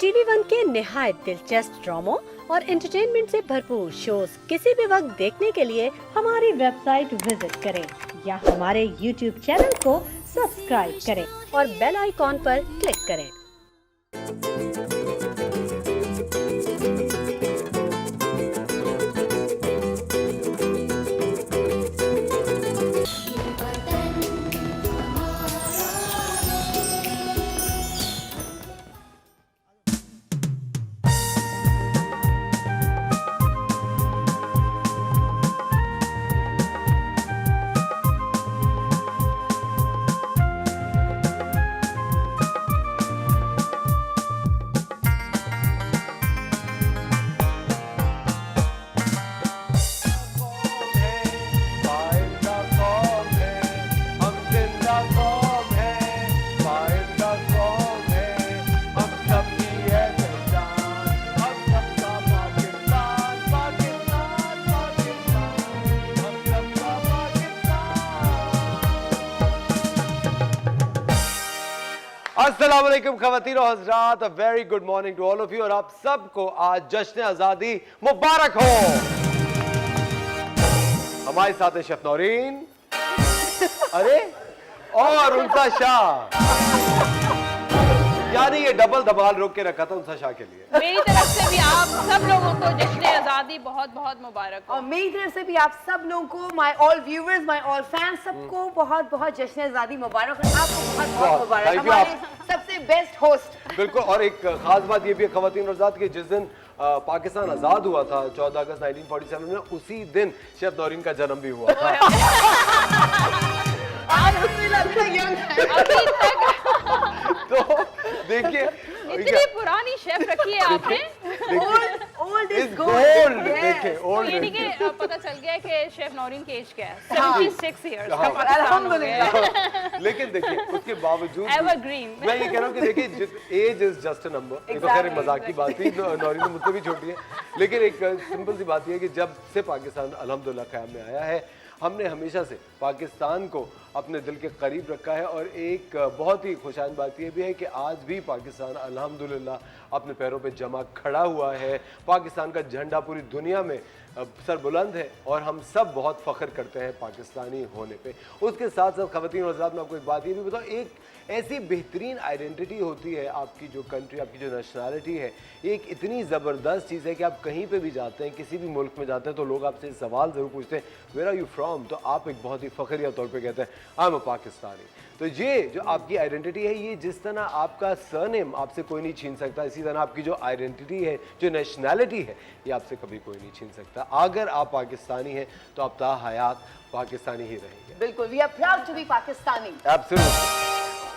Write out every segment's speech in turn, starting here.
TV one के निहायत दिलचस्प ड्रामों और एंटरटेनमेंट से भरपूर शोज किसी भी वक्त देखने के लिए हमारी वेबसाइट विजिट करें या हमारे यूट्यूब चैनल को सब्सक्राइब करें और बेल आइकॉन पर क्लिक करें। अस्सलाम वालेकुम ख़वातीन और हज़रात, a very good morning to all of you. और आप सबको आज जश्न आज़ादी मुबारक हो। हमारे साथ है शेफ नौरीन, अरे और उनसा शाह, यानी ये डबल धमाल रोक के रखा था उनसा शाह के लिए। मेरी तरफ से भी आप सब लोगों को जश्न आज़ादी बहुत बहुत मुबारक हो। और मेरी तरफ से भी आप सब लोगों को, my all viewers, my all fans, सबको बहुत बहुत जश्न आज़ादी मुबारक और आपको बहुत बहुत मुबारक, हमारे सबसे बेस्ट होस्ट। बिल्कुल। और एक खास बात ये भी है ख़वातीन और हज़रात कि जिस दिन पाकिस्तान आज़ाद हुआ था 14 अगस्त 1947 में, उसी दिन शेफ नौरीन का जन्म भी हुआ था। तो देखिए इतनी पुरानी शेफ रखी है आपने। Old is gold. देखिए ओल्ड, यानी कि पता चल गया कि शेफ नौरीन की एज क्या है, 76 इयर्स का अल्हम्दुलिल्लाह। लेकिन देखिए उसके बावजूद एवरग्रीन। मैं ये कह रहा हूँ कि देखिए age is just a number. तो खैर मजाक की बात थी, नौरीन मुझसे भी छोटी है, लेकिन एक सिंपल सी बात ये है कि जब से पाकिस्तान अल्हम्दुलिल्लाह क़याम में आया है, हमने हमेशा से पाकिस्तान को अपने दिल के करीब रखा है। और एक बहुत ही खुशाइन बात यह भी है कि आज भी पाकिस्तान अल्हम्दुलिल्लाह अपने पैरों पे जमा खड़ा हुआ है। पाकिस्तान का झंडा पूरी दुनिया में सर बुलंद है और हम सब बहुत फ़ख्र करते हैं पाकिस्तानी होने पे। उसके साथ साथ ख़वातीन और हज़रात, मैं आपको एक बात ये भी बताऊँ, एक ऐसी बेहतरीन आइडेंटिटी होती है आपकी जो कंट्री, आपकी जो नेशनलिटी है, ये एक इतनी ज़बरदस्त चीज़ है कि आप कहीं पे भी जाते हैं, किसी भी मुल्क में जाते हैं, तो लोग आपसे सवाल ज़रूर पूछते हैं, वेयर आर यू फ्रॉम? तो आप एक बहुत ही फ़ख्रिया तौर पे कहते हैं आई एम अ पाकिस्तानी। तो ये जो आपकी आइडेंटिटी है, ये जिस तरह आपका सरनेम आपसे कोई नहीं छीन सकता, इसी तरह आपकी जो आइडेंटिटी है, जो नेशनैलिटी है, ये आपसे कभी कोई नहीं छीन सकता। अगर आप पाकिस्तानी हैं तो आप ताहयात पाकिस्तानी ही रहेंगे। बिल्कुल, we are proud to be Pakistani. Absolutely.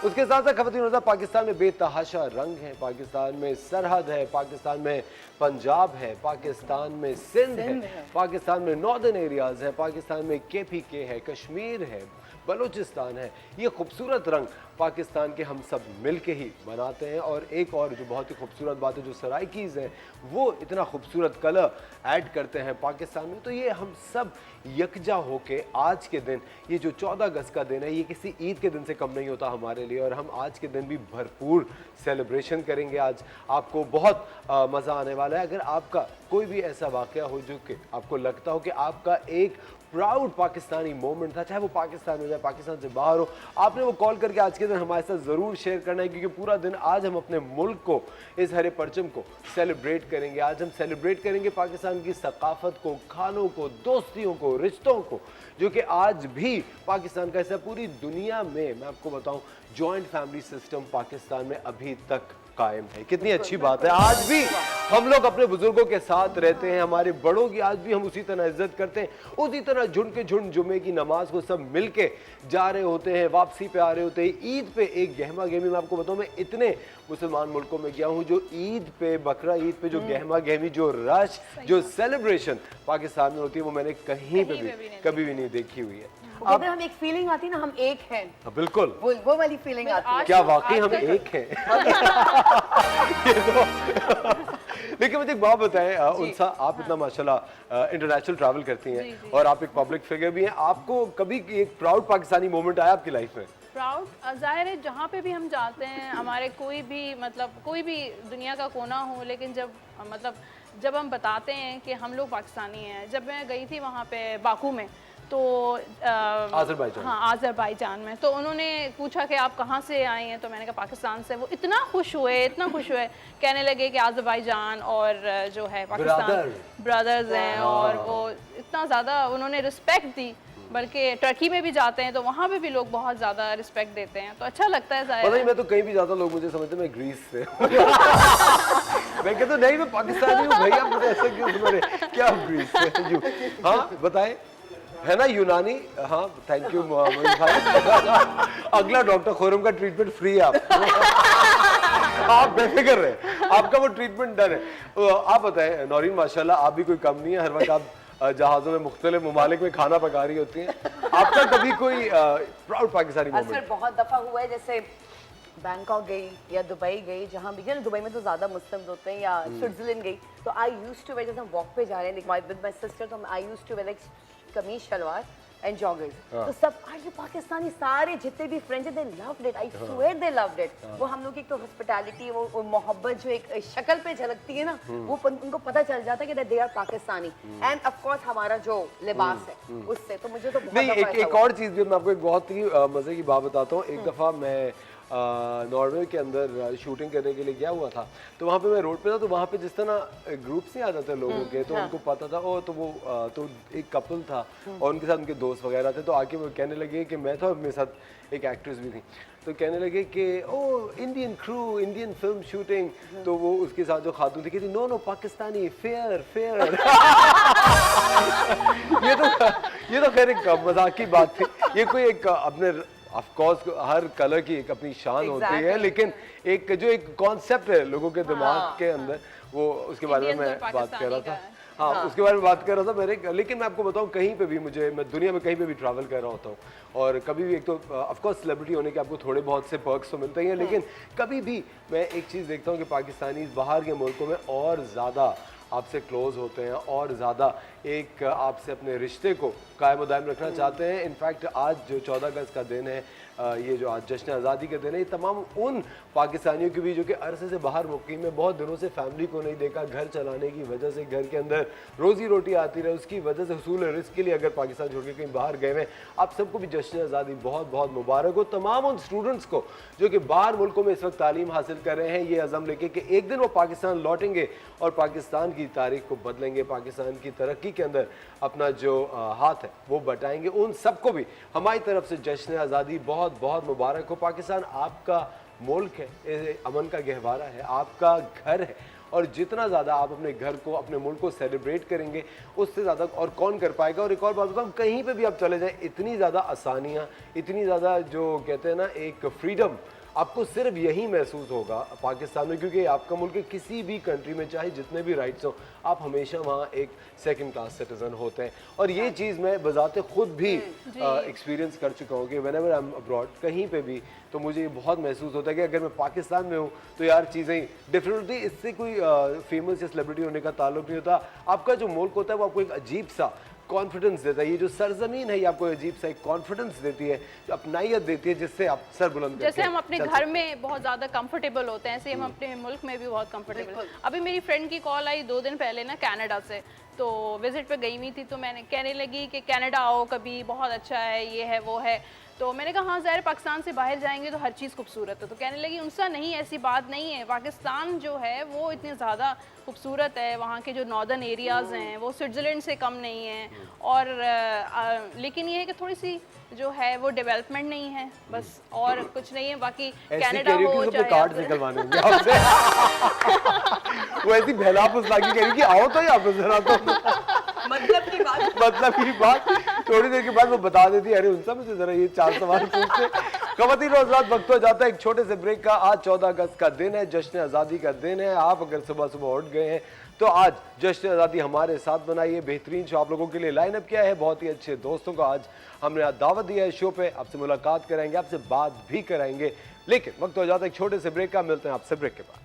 उसके साथ साथ ख़वातीन, पाकिस्तान में बेतहाशा रंग है, पाकिस्तान में सरहद है, पाकिस्तान में पंजाब है, पाकिस्तान में सिंध है, पाकिस्तान में नॉर्दर्न एरियाज़ है, पाकिस्तान में KPK है, कश्मीर है, बलूचिस्तान है। ये खूबसूरत रंग पाकिस्तान के हम सब मिल के ही बनाते हैं। और एक और जो बहुत ही खूबसूरत बात है, जो सराइकीज़ हैं वो इतना खूबसूरत कलर ऐड करते हैं पाकिस्तान में। तो ये हम सब यकजा होके आज के दिन, ये जो 14 अगस्त का दिन है, ये किसी ईद के दिन से कम नहीं होता हमारे लिए। और हम आज के दिन भी भरपूर सेलिब्रेशन करेंगे। आज आपको बहुत मज़ा आने वाला है। अगर आपका कोई भी ऐसा वाक़या हो जो कि आपको लगता हो कि आपका एक प्राउड पाकिस्तानी मोमेंट था, चाहे वो पाकिस्तान हो जाए, पाकिस्तान से बाहर हो, आपने वो कॉल करके आज के दिन हमारे साथ ज़रूर शेयर करना है। क्योंकि पूरा दिन आज हम अपने मुल्क को, इस हरे परचम को सेलिब्रेट करेंगे। आज हम सेलिब्रेट करेंगे पाकिस्तान की सकाफ़त को, खानों को, दोस्तियों को, रिश्तों को, जो कि आज भी पाकिस्तान का हिस्सा। पूरी दुनिया में मैं आपको बताऊं, जॉइंट फैमिली सिस्टम पाकिस्तान में अभी तक कायम है। कितनी अच्छी बात है। आज भी हम लोग अपने बुजुर्गों के साथ रहते हैं, हमारे बड़ों की आज भी हम उसी तरह इज्जत करते हैं, उसी तरह झुंड के झुंड जुमे की नमाज को सब मिल के जा रहे होते हैं, वापसी पे आ रहे होते हैं। ईद पे एक गहमा गहमी, मैं आपको बताऊं, मैं इतने मुसलमान मुल्कों में गया हूँ, जो ईद पे, बकरा ईद पे जो गहमा गहमी, जो रश, जो सेलिब्रेशन पाकिस्तान में होती है, वो मैंने कहीं पे भी कभी भी नहीं देखी हुई है। अब हम एक फीलिंग आती है ना, हम एक हैं। बिल्कुल वो वाली फीलिंग आती है। क्या वाकई हम एक हैं? लेकिन मुझे एक बात बताएं, उनसा, आप इतना माशाल्लाह इंटरनेशनल ट्रैवल करती हैं और आप एक पब्लिक फिगर भी हैं, आपको कभी एक प्राउड पाकिस्तानी मोमेंट आया आपकी लाइफ में? प्राउड ज़ाहिर है जहाँ पे भी हम जाते हैं, हमारे कोई भी मतलब कोई भी दुनिया का कोना हो, लेकिन जब हम बताते हैं कि हम लोग पाकिस्तानी हैं। जब मैं गई थी वहाँ पे बाकू में, तो आज़रबाईजान, हाँ आज़रबाईजान में, तो उन्होंने पूछा कि आप कहाँ से आए हैं, तो मैंने कहा पाकिस्तान से। वो इतना खुश हुए, कहने लगे कि आज़रबाईजान और जो है पाकिस्तान ब्रदर्स हैं, और वो इतना ज़्यादा उन्होंने रिस्पेक्ट दी। बल्कि टर्की में भी जाते हैं तो वहाँ पे भी लोग बहुत ज़्यादा रिस्पेक्ट देते हैं, तो अच्छा लगता है। पता नहीं, मैं तो कहीं भी जाता लोग मुझे समझते मैं ग्रीस से मैं कहता नहीं, मैं पाकिस्तानी हूँ भैया, मुझे ऐसा क्यों समझ रहे, क्या ग्रीस से? हाँ बताएं, है ना यूनानी? हाँ थैंक यू मोहम्मद भाई। अगला डॉक्टर खुरम का ट्रीटमेंट फ्री है आप बेफिक्र रहे, आपका वो ट्रीटमेंट डन है। आप बताएं नौरीन, माशाल्लाह आप भी कोई कम नहीं है, हर वक्त आप जहाज़ों में मुख्तलिफ ममालिक में खाना पका रही होती हैं। आपका कभी कोई प्राउड पाकिस्तानी मोमेंट? सर बहुत दफ़ा हुआ है, जैसे बैंकॉक गई या दुबई गई, जहाँ भी गई, दुबई में तो ज़्यादा मुस्लिम होते हैं, या स्विट्जरलैंड गई, तो आई यूज्ड टू वेयर, जैसे हम वॉक पे जा रहे हैं विद माय सिस्टर, तो I used to wear like kameez shalwar and joggers. तो सब आज पाकिस्तानी सारे जितने भी friends they loved it, I swear they loved it. वो हम लोग की तो हॉस्पिटैलिटी, वो मोहब्बत जो एक शक्ल पे झलकती है ना, वो उनको पता चल जाता है कि they are Pakistani. And of course हमारा जो लिबास है उससे, तो मुझे तो बहुत नहीं, एक और चीज़ भी मैं आपको एक बहुत ही मज़े की बात बताता हूँ। एक दफ़ा मैं नॉर्वे के अंदर शूटिंग करने के लिए गया हुआ था, तो वहाँ पे मैं रोड पे था, तो वहाँ पे जिस तरह ग्रुप्स नहीं आ जाते लोगों के, तो उनको पता था, ओ तो वो तो एक कपल था और उनके साथ उनके दोस्त वगैरह थे, तो आके वो कहने लगे कि मैं था और मेरे साथ एक एक्ट्रेस भी थी, तो कहने लगे कि oh Indian crew, Indian film shooting, तो वो उसके साथ जो खातून थी कहती no no Pakistani fair fair. ये तो खैर एक मजाक की बात थी, ये कोई एक अपने ऑफ कोर्स हर कलर की एक अपनी शान होती है, लेकिन एक जो एक कॉन्सेप्ट है लोगों के दिमाग के अंदर, वो उसके बारे में मैं बात कर रहा था। हाँ, उसके बारे में बात कर रहा था मेरे। लेकिन मैं आपको बताऊं, कहीं पे भी मैं दुनिया में कहीं पे भी ट्रैवल कर रहा होता हूँ, और कभी भी, एक तो ऑफ कोर्स सेलिब्रिटी होने के आपको थोड़े बहुत से पर्क्स तो मिलते ही हैं, लेकिन कभी भी मैं एक चीज़ देखता हूँ कि पाकिस्तानी बाहर के मुल्कों में और ज़्यादा आपसे क्लोज होते हैं और ज़्यादा एक आपसे अपने रिश्ते को कायम दायम रखना चाहते हैं। इनफैक्ट आज जो 14 अगस्त का दिन है, ये जो आज जश्न आज़ादी का दिन है, ये तमाम उन पाकिस्तानियों के भी जो कि अरसे से बाहर मुकीम में, बहुत दिनों से फैमिली को नहीं देखा, घर चलाने की वजह से घर के अंदर रोज़ी रोटी आती रहे, उसकी वजह से हुसूल रिस्क के लिए अगर पाकिस्तान छोड़ के कहीं बाहर गए हैं, आप सबको भी जश्न आज़ादी बहुत बहुत मुबारक हो। तमाम उन स्टूडेंट्स को जो कि बाहर मुल्कों में इस वक्त तालीम हासिल कर रहे हैं, ये अज़म लेके कि एक दिन वो पाकिस्तान लौटेंगे और पाकिस्तान की तारीख को बदलेंगे, पाकिस्तान की तरक्की के अंदर अपना जो हाथ है वो बटाएंगे, उन सबको भी हमारी तरफ से जश्न आज़ादी बहुत बहुत मुबारक हो। पाकिस्तान आपका मुल्क है, अमन का गहवारा है, आपका घर है, और जितना ज़्यादा आप अपने घर को, अपने मुल्क को सेलिब्रेट करेंगे, उससे ज़्यादा और कौन कर पाएगा। और एक और बात बताऊँ, कहीं पे भी आप चले जाएं, इतनी ज़्यादा आसानियाँ, इतनी ज़्यादा जो कहते हैं ना एक फ्रीडम, आपको सिर्फ यही महसूस होगा पाकिस्तान में, क्योंकि आपका मुल्क है। किसी भी कंट्री में चाहे जितने भी राइट्स हो, आप हमेशा वहाँ एक सेकंड क्लास सिटीजन होते हैं, और ये चीज़ मैं बजाते खुद भी एक्सपीरियंस कर चुका हूँ कि व्हेनेवर आई एम अब्रॉड, कहीं पे भी, तो मुझे ये बहुत महसूस होता है कि अगर मैं पाकिस्तान में हूँ तो यार चीज़ें डिफरेंट होती। इससे कोई फेमस या सेलिब्रिटी होने का ताल्लुक नहीं होता। आपका जो मुल्क होता है वो आपको एक अजीब सा कॉन्फिडेंस देता है। ये जो सरजमीन है ये आपको अजीब सा एक कॉन्फिडेंस देती है, अपनाइयत देती है, जिससे आप सर बुलंद जैसे हम अपने घर में बहुत ज़्यादा कंफर्टेबल होते हैं, ऐसे हम अपने मुल्क में भी बहुत कंफर्टेबल। अभी मेरी फ्रेंड की कॉल आई 2 दिन पहले ना कनाडा से, तो विजिट पे गई हुई थी, तो मैंने कहने लगी कि कनाडा आओ कभी, बहुत अच्छा है, ये है वो है। तो मैंने कहा हाँ ज़ाहिर पाकिस्तान से बाहर जाएंगे तो हर चीज़ खूबसूरत है। तो कहने लगी उनसा नहीं, ऐसी बात नहीं है, पाकिस्तान जो है वो इतनी ज़्यादा खूबसूरत है, वहाँ के जो नॉर्दर्न एरियाज़ हैं वो स्विट्ज़रलैंड से कम नहीं है, और लेकिन ये है कि थोड़ी सी जो है वो डेवलपमेंट नहीं है, बस और कुछ नहीं है। बाकी कनाडा हो चाहे कार्ड निकलवाने होंगे आपसे। वो ऐसी बहला फुसला की कह रही कि आओ तो यहाँ पे जरा, तो मतलब की बात थोड़ी देर के बाद वो बता देती है, अरे उनसे मुझे जरा ये 4 सवाल पूछते। ख़वातीन और हज़रात, वक्त हो जाता है एक छोटे से ब्रेक का। आज 14 अगस्त का दिन है, जश्न आज़ादी का दिन है। आप अगर सुबह सुबह उठ गए हैं तो आज जश्न आज़ादी हमारे साथ मनाइए। बेहतरीन शो आप लोगों के लिए लाइन अप किया है, बहुत ही अच्छे दोस्तों का आज हमने आज दावत दिया है शो पे। आपसे मुलाकात कराएंगे, आपसे बात भी कराएंगे, लेकिन वक्त हो जाता है एक छोटे से ब्रेक का। मिलते हैं आपसे ब्रेक के बाद।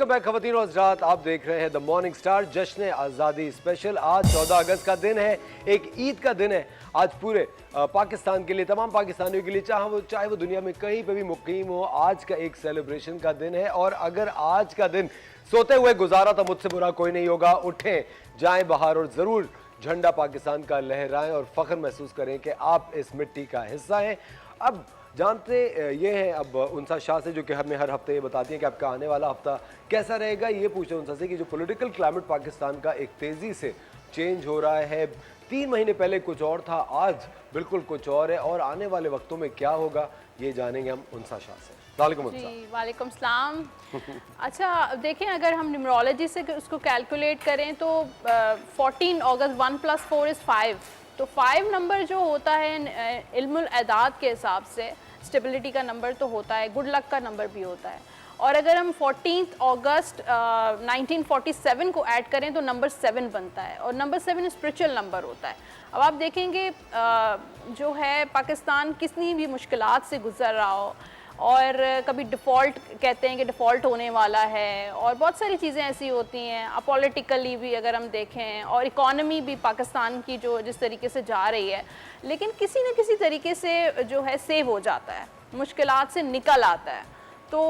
वेलकम बैक खवातीन और हज़रात, आप देख रहे हैं द मॉर्निंग स्टार जश्न आज़ादी स्पेशल। आज 14 अगस्त का दिन है, एक ईद का दिन है आज पूरे पाकिस्तान के लिए, तमाम पाकिस्तानियों के लिए, चाहे वो दुनिया में कहीं पे भी मुकीम हो, आज का एक सेलिब्रेशन का दिन है। और अगर आज का दिन सोते हुए गुजारा तो मुझसे बुरा कोई नहीं होगा। उठें, जाएं बाहर और ज़रूर झंडा पाकिस्तान का लहराएं और फ़ख्र महसूस करें कि आप इस मिट्टी का हिस्सा हैं। अब जानते ये हैं अब उनसा शाह से, जो कि हमें हर हफ्ते ये बताती हैं कि आपका आने वाला हफ्ता कैसा रहेगा। ये पूछे उनसा से कि जो पॉलिटिकल क्लाइमेट पाकिस्तान का एक तेज़ी से चेंज हो रहा है, 3 महीने पहले कुछ और था, आज बिल्कुल कुछ और है, और आने वाले वक्तों में क्या होगा ये जानेंगे हम उनसा शाह से। जी वालेकुम सलाम। अच्छा देखें, अगर हम न्यूमरोलॉजी से उसको कैलकुलेट करें तो 14 अगस्त 1 + 4 = 5। तो 5 नंबर जो होता है इल्मुल एदाद के हिसाब से स्टेबिलिटी का नंबर तो होता है, गुड लक का नंबर भी होता है। और अगर हम 14 अगस्त 1947 को ऐड करें तो नंबर 7 बनता है, और नंबर 7 स्पिरिचुअल नंबर होता है। अब आप देखेंगे जो है पाकिस्तान कितनी भी मुश्किलात से गुजर रहा हो, और कभी डिफ़ॉल्ट कहते हैं कि डिफ़ॉल्ट होने वाला है, और बहुत सारी चीज़ें ऐसी होती हैं। पॉलिटिकली भी अगर हम देखें, और इकॉनमी भी पाकिस्तान की जो जिस तरीके से जा रही है, लेकिन किसी न किसी तरीके से जो है सेव हो जाता है, मुश्किलात से निकल आता है। तो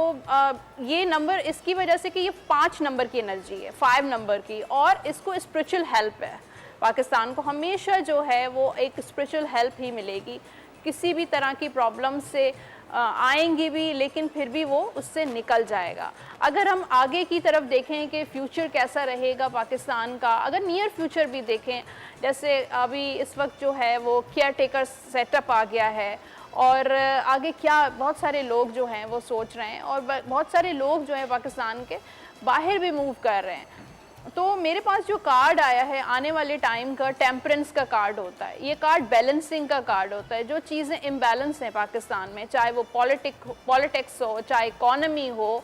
ये नंबर इसकी वजह से कि ये 5 नंबर की एनर्जी है, 5 नंबर की, और इसको स्पिरिचुअल हेल्प है। पाकिस्तान को हमेशा जो है वो एक स्पिरिचुअल हेल्प ही मिलेगी। किसी भी तरह की प्रॉब्लम से आएंगी भी, लेकिन फिर भी वो उससे निकल जाएगा। अगर हम आगे की तरफ देखें कि फ्यूचर कैसा रहेगा पाकिस्तान का, अगर नियर फ्यूचर भी देखें, जैसे अभी इस वक्त जो है वो केयर टेकर सेटअप आ गया है, और आगे क्या बहुत सारे लोग जो हैं वो सोच रहे हैं, और बहुत सारे लोग जो हैं पाकिस्तान के बाहर भी मूव कर रहे हैं। तो मेरे पास जो कार्ड आया है आने वाले टाइम का, टेम्परेंस का कार्ड होता है। ये कार्ड बैलेंसिंग का कार्ड होता है। जो चीज़ें इम्बैलेंस हैं पाकिस्तान में, चाहे वो पॉलिटिक्स हो, चाहे इकॉनमी हो,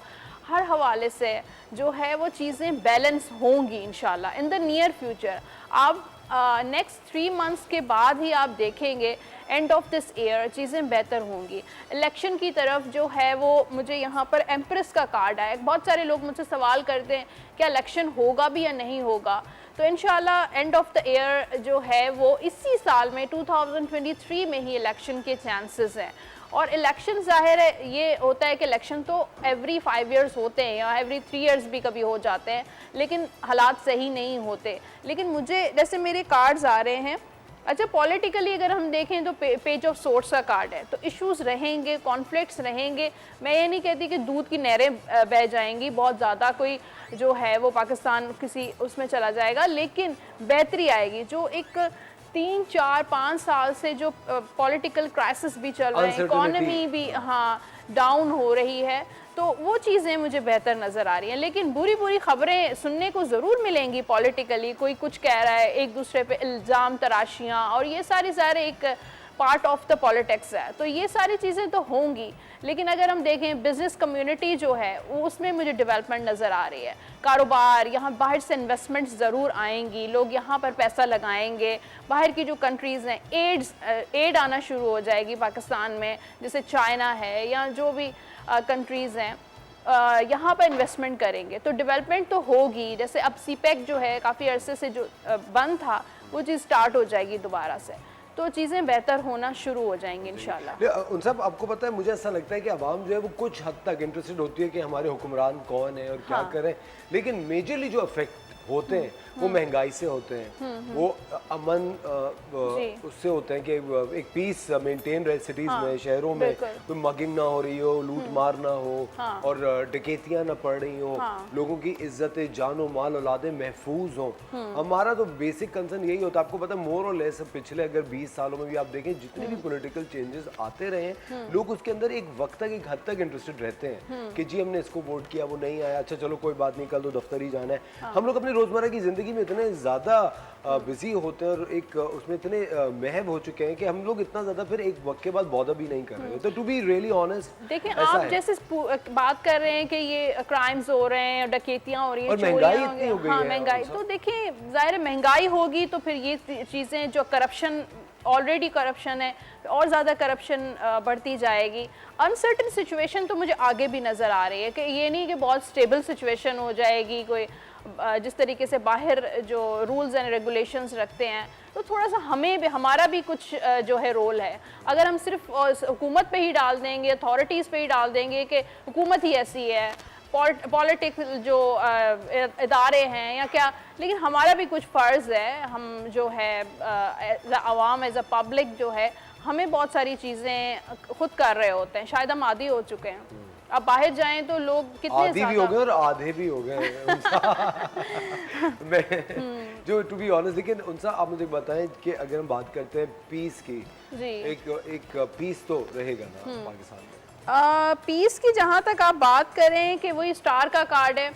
हर हवाले से जो है वो चीज़ें बैलेंस होंगी इंशाल्लाह इन द नियर फ्यूचर। आप नेक्स्ट 3 मंथ्स के बाद ही आप देखेंगे एंड ऑफ दिस ईयर चीज़ें बेहतर होंगी। इलेक्शन की तरफ जो है वो मुझे यहाँ पर एम्प्रेस का कार्ड आया। बहुत सारे लोग मुझसे सवाल करते हैं क्या इलेक्शन होगा भी या नहीं होगा। तो इंशाल्लाह एंड ऑफ द ईयर जो है वो इसी साल में 2023 में ही इलेक्शन के चांसेस हैं। और इलेक्शन ज़ाहिर है ये होता है कि इलेक्शन तो एवरी 5 इयर्स होते हैं, या एवरी 3 इयर्स भी कभी हो जाते हैं, लेकिन हालात सही नहीं होते। लेकिन मुझे जैसे मेरे कार्ड्स आ रहे हैं, अच्छा पॉलिटिकली अगर हम देखें तो पेज ऑफ सोर्स का कार्ड है, तो इश्यूज रहेंगे, कॉन्फ्लिक्ट्स रहेंगे। मैं ये नहीं कहती कि दूध की नहरें बह जाएंगी, बहुत ज़्यादा कोई जो है वो पाकिस्तान किसी उसमें चला जाएगा, लेकिन बेहतरी आएगी। जो एक 3, 4, 5 साल से जो पॉलिटिकल क्राइसिस भी चल रहे हैं, इकॉनमी भी डाउन हो रही है, तो वो चीज़ें मुझे बेहतर नज़र आ रही हैं। लेकिन बुरी बुरी खबरें सुनने को ज़रूर मिलेंगी पॉलिटिकली, कोई कुछ कह रहा है, एक दूसरे पे इल्ज़ाम तराशियाँ, और ये सारे एक पार्ट ऑफ द पॉलिटिक्स है। तो ये सारी चीज़ें तो होंगी, लेकिन अगर हम देखें बिज़नेस कम्युनिटी जो है वो उसमें मुझे डेवलपमेंट नज़र आ रही है। कारोबार, यहाँ बाहर से इन्वेस्टमेंट्स ज़रूर आएंगी, लोग यहाँ पर पैसा लगाएंगे। बाहर की जो कंट्रीज़ हैं, एड आना शुरू हो जाएगी पाकिस्तान में, जैसे चाइना है या जो भी कंट्रीज़ हैं, यहाँ पर इन्वेस्टमेंट करेंगे तो डेवलपमेंट तो होगी। जैसे अब सीपेक जो है काफ़ी अरसे से जो बंद था, वो चीज़ स्टार्ट हो जाएगी दोबारा से, तो चीज़ें बेहतर होना शुरू हो जाएंगी इंशाल्लाह। उन सब आपको पता है, मुझे ऐसा लगता है कि आवाम जो है वो कुछ हद तक इंटरेस्टेड होती है कि हमारे हुक्मरान कौन है और क्या करें, लेकिन मेजरली जो इफेक्ट होते हैं वो महंगाई से होते हैं, वो अमन उससे होते हैं कि एक पीस मेंटेन रहे सिटीज में, शहरों में कोई मगिंग ना हो रही हो, लूट मार ना हो, और डकैतियां ना पड़ रही हो, लोगों की इज्जत जान और माल औलादे महफूज हो। हमारा तो बेसिक कंसर्न यही होता है। आपको पता है मोर और लेस पिछले अगर 20 सालों में भी आप देखें जितने भी पॉलिटिकल चेंजेस आते रहे हैं, लोग उसके अंदर एक वक्त तक, एक हद तक इंटरेस्टेड रहते हैं कि जी हमने इसको वोट किया, वो नहीं आया, अच्छा चलो कोई बात नहीं, कल तो दफ्तर ही जाना है। हम लोग अपनी रोजमर्रा की जिंदगी में इतने ज्यादा बिजी होते हैं और एक उसमें इतने महव हो चुके हैं कि हम लोग इतना ज्यादा फिर एक वक्त के बाद बॉदर भी नहीं कर रहे। तो टू बी रियली ऑनेस्ट, देखिए आप जैसे बात कर रहे हैं कि ये क्राइम्स हो रहे हैं, डकैतियां हो रही हैं, महंगाई इतनी हो गई है। महंगाई तो देखिए जाहिर है महंगाई होगी तो फिर ये चीजें जो करप्शन ऑलरेडी करप्शन है, और ज़्यादा करप्शन बढ़ती जाएगी। अनसर्टन सिचुएशन तो मुझे आगे भी नज़र आ रही है कि ये नहीं कि बहुत स्टेबल सिचुएशन हो जाएगी, कोई जिस तरीके से बाहर जो रूल्स एंड रेगुलेशंस रखते हैं, तो थोड़ा सा हमें भी, हमारा भी कुछ जो है रोल है। अगर हम सिर्फ हुकूमत पे ही डाल देंगे, अथॉरिटीज़ पे ही डाल देंगे कि हुकूमत ही ऐसी है, पॉलिटिक्स जो इदारे हैं या क्या, लेकिन हमारा भी कुछ फ़र्ज़ है। हम जो है आवाम एज अ पब्लिक जो है, हमें बहुत सारी चीज़ें खुद कर रहे होते हैं, शायद हम आदी हो चुके हैं। अब बाहर जाएं तो लोग कितने आधी भी हो गए और आधे भी हो गए मैं जो टू बी ऑनेस्ट, लेकिन उनसा आप मुझे बताएं कि अगर हम बात करते हैं पीस की, जी, एक पीस तो रहेगा ना पाकिस्तान में? पीस की जहाँ तक आप बात करें कि वही स्टार का कार्ड है,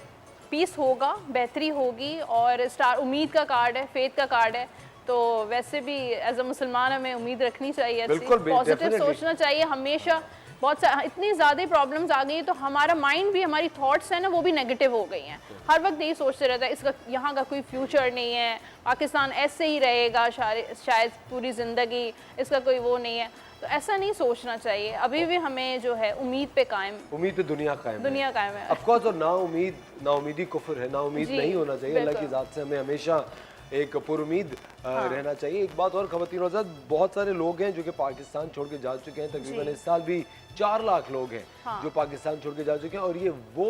पीस होगा, बेहतरी होगी, और स्टार उम्मीद का कार्ड है, फेथ का कार्ड है। तो वैसे भी एज अ मुसलमान हमें उम्मीद रखनी चाहिए, पॉजिटिव सोचना चाहिए हमेशा। बहुत सा इतनी ज़्यादा प्रॉब्लम्स आ गई तो हमारा माइंड भी, हमारी थॉट्स हैं ना, वो भी नेगेटिव हो गई हैं। हर वक्त यही सोचते रहता है इसका यहाँ का कोई फ्यूचर नहीं है, पाकिस्तान ऐसे ही रहेगा शायद पूरी ज़िंदगी, इसका कोई वो नहीं है। तो ऐसा नहीं सोचना चाहिए, अभी भी हमें जो है उम्मीद पे कायम, उम्मीद पे दुनिया कायम है। ऑफ कोर्स, और नाउमीदी कुफ्र है, नाउमीद नहीं होना चाहिए। अल्लाह की ज़ात से हमें हमेशा एक पुरुमीद रहना चाहिए। एक बात और ख़वातीन हज़रात, बहुत सारे लोग हैं जो कि पाकिस्तान छोड़ के जा चुके हैं, तकरीबन इस साल भी 4 लाख लोग हैं जो पाकिस्तान छोड़ के जा चुके हैं। और ये वो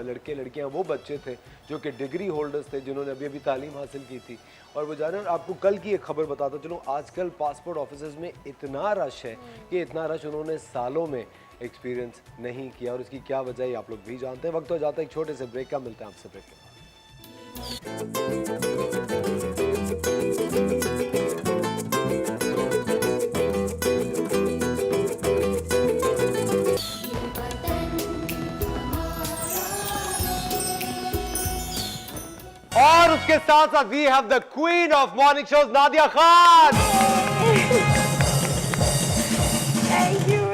लड़के लड़कियां, वो बच्चे थे जो कि डिग्री होल्डर्स थे, जिन्होंने अभी अभी तालीम हासिल की थी और वो जा रहे हैं। और आपको कल की एक खबर बताता चलूँ, आजकल पासपोर्ट ऑफिस में इतना रश है कि इतना रश उन्होंने सालों में एक्सपीरियंस नहीं किया, और इसकी क्या वजह है आप लोग भी जानते हैं। वक्त हो जाता है एक छोटे से ब्रेक का, मिलते हैं आपसे ब्रेक के बाद। और उसके साथ साथ we have the queen of morning shows, Nadia Khan. Thank you.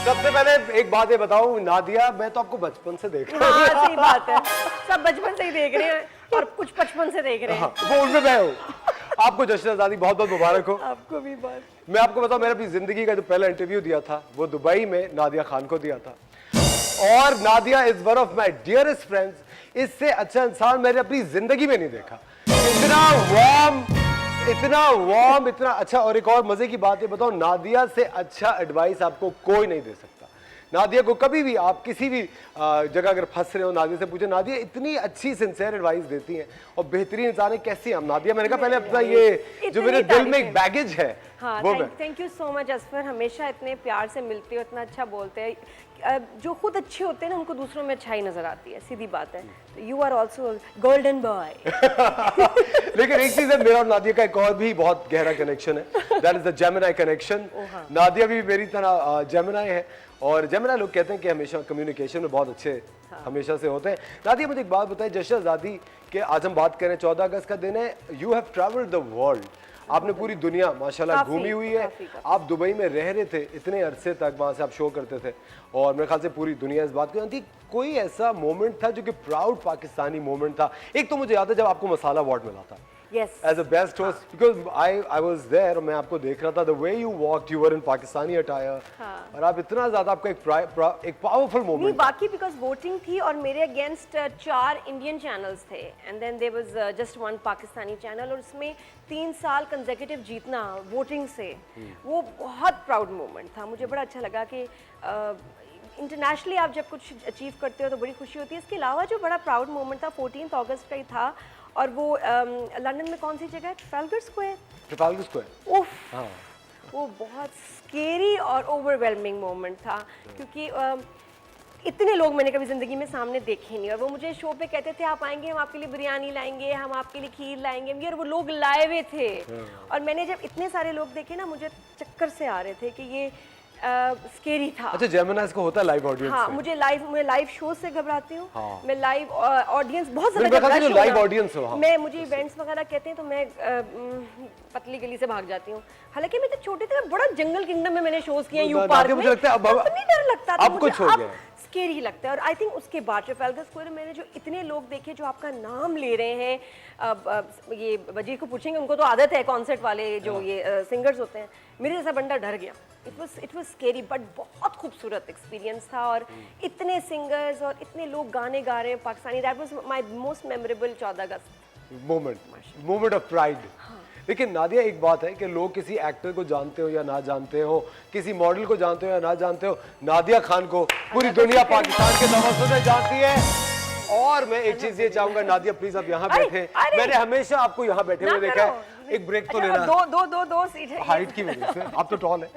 सबसे पहले एक बात ये बताऊं नादिया, मैं तो आपको बचपन से देख रहा हूं। हाँ, सही बात है, सब बचपन से ही देख रहे हैं और कुछ बचपन से देख रहे हैं। हाँ, वो उनमें मैं हूँ। आपको जश्न आज़ादी बहुत बहुत मुबारक हो। आपको भी बहुत। मैं आपको बताऊं, मैंने अपनी जिंदगी का जो पहला इंटरव्यू दिया था वो दुबई में नादिया खान को दिया था, और Nadia is one of my dearest friends. इससे अच्छा इंसान मैंने अपनी जिंदगी में नहीं देखा। इतना वार्म, इतना अच्छा। और एक और मजे की बात ये बताओ, नादिया से अच्छा एडवाइस आपको कोई नहीं दे सकता। नादिया को कभी भी आप किसी भी जगह अगर फंस रहे हो, नादिया से पूछे। नादिया इतनी अच्छी सिंसियर एडवाइस देती हैं और बेहतरीन इंसान है। कैसी हम नादिया? मैंने कहा पहले अपना ये जो मेरे दिल में एक बैगेज है, हाँ, वो thank you so much Asfar, हमेशा इतने प्यार से मिलते हो, इतना अच्छा बोलते हैं। जो खुद अच्छे होते हैं ना, उनको दूसरों में अच्छाई नजर आती है, सीधी बात है। You are also golden boy. लेकिन एक चीज है, मेरा और नादिया का एक और भी बहुत गहरा कनेक्शन है, that is the Gemini connection. Nadia भी मेरी तरह जेमिनी है, और जेमिनी लोग कहते हैं कि हमेशा कम्युनिकेशन में बहुत अच्छे हमेशा से होते हैं। नादिया, मुझे एक बात बताइए, जश्न आज़ादी के आज हम बात करें, 14 अगस्त का दिन है। You have travelled the world, आपने पूरी दुनिया माशाल्लाह घूमी हुई है। आप दुबई में रह रहे थे इतने अरसे तक, वहाँ से आप शो करते थे, और मेरे ख्याल से पूरी दुनिया इस बात को जानती। कोई ऐसा मोमेंट था जो कि प्राउड पाकिस्तानी मोमेंट था? एक तो मुझे याद है जब आपको मसाला अवार्ड मिला था as a best host, because I was there, और मैं आपको देख रहा था, the way you walked, you were in Pakistani attire, और आप इतना ज्यादा, आपका एक पावरफुल मोमेंट। बाकी बिकॉज वोटिंग थी और मेरे अगेंस्ट 4 इंडियन चैनल्स थे, and then there was just 1 Pakistani channel, और उसमें 3 साल कंसेक्यूटिव जीतना वोटिंग से, वो बहुत प्राउड मोमेंट था। मुझे बड़ा अच्छा लगा कि इंटरनेशनली आप जब कुछ अचीव करते हो तो बड़ी खुशी होती है। इसके अलावा जो बड़ा प्राउड मोमेंट था 14 अगस्त का ही था, और वो लंदन में कौन सी जगह है, ट्रफालगर स्क्वायर। उफ, हाँ। वो बहुत स्केरी और ओवरवेलमिंग मोमेंट था, क्योंकि इतने लोग मैंने कभी ज़िंदगी में सामने देखे नहीं, और वो मुझे शो पे कहते थे आप आएंगे, हम आपके लिए बिरयानी लाएंगे, हम आपके लिए खीर लाएंगे, और वो लोग लाए हुए थे। और मैंने जब इतने सारे लोग देखे ना, मुझे चक्कर से आ रहे थे कि ये स्केरी था। अच्छा, जेमिनाइज को होता है लाइव ऑडियंस? हाँ, मुझे लाइव शो से घबराती हूँ। हाँ। मैं लाइव ऑडियंस बहुत ज्यादा लाइव ऑडियंस हो। हाँ। मैं मुझे इवेंट्स वगैरह कहते हैं तो मैं पतली गली से भाग जाती हूँ। हालांकि मैं तो छोटे थे, बड़ा जंगल किंगडम में मैंने शोज किए, यू पार्क में, मुझे लगता है अब नहीं डर लगता था। अब कुछ हो गया, स्केरी लगता है। और आई थिंक उसके बाद ट्रफालगर स्क्वायर में मैंने जो इतने लोग देखे जो आपका नाम ले रहे हैं, ये वजीर को पूछेंगे, उनको तो आदत है कॉन्सर्ट वाले जो ये सिंगर्स होते हैं, मेरे जैसा बंदा डर गया। इट वाज स्केरी बट बहुत खूबसूरत एक्सपीरियंस था। और इतने सिंगर्स और इतने लोग गाने गा रहे हैं Pakistani, that was my most memorable 14 August moment of pride. लेकिन नादिया, एक बात है कि लोग किसी एक्टर को जानते हो या ना जानते हो, किसी मॉडल को जानते हो या ना जानते हो, नादिया खान को पूरी दुनिया पाकिस्तान के तवज्जो से जानती है। और मैं एक चीज ये चाहूंगा, नादिया प्लीज आप यहाँ बैठे, मैंने हमेशा आपको यहाँ बैठे हुए देखा है, एक ब्रेक तो लेना। दो सीट है, हाइट की वजह से आप तो टॉल है।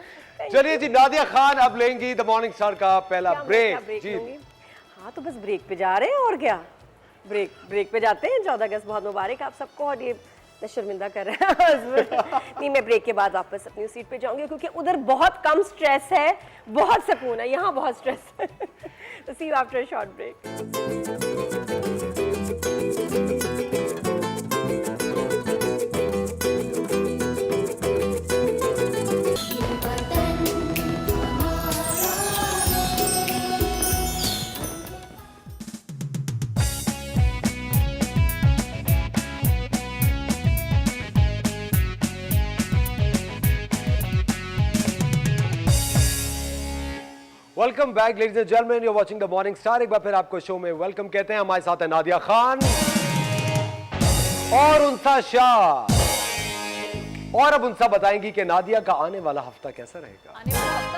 चलिए जी, नादिया खान अब लेंगी द मॉर्निंग स्टार का पहला ब्रेक जी। हाँ तो बस ब्रेक पे जा रहे हैं और क्या, ब्रेक पे जाते हैं। 14 अगस्त बहुत मुबारक आप सबको। और ये मैं शर्मिंदा कर रहा है नहीं, मैं ब्रेक के बाद वापस अपनी सीट पे जाऊंगी क्योंकि उधर बहुत कम स्ट्रेस है, बहुत सुकून है, यहाँ बहुत स्ट्रेस है। तो see you after a short break. Welcome back ladies and gentleman, you are watching the morning star. एक बार फिर आपको शो में वेलकम कहते हैं। हमारे साथ है नादिया खान और उनसा शाह। और अब उनसा बताएंगी कि नादिया का आने वाला हफ्ता कैसा रहेगा। आने वाला हफ्ता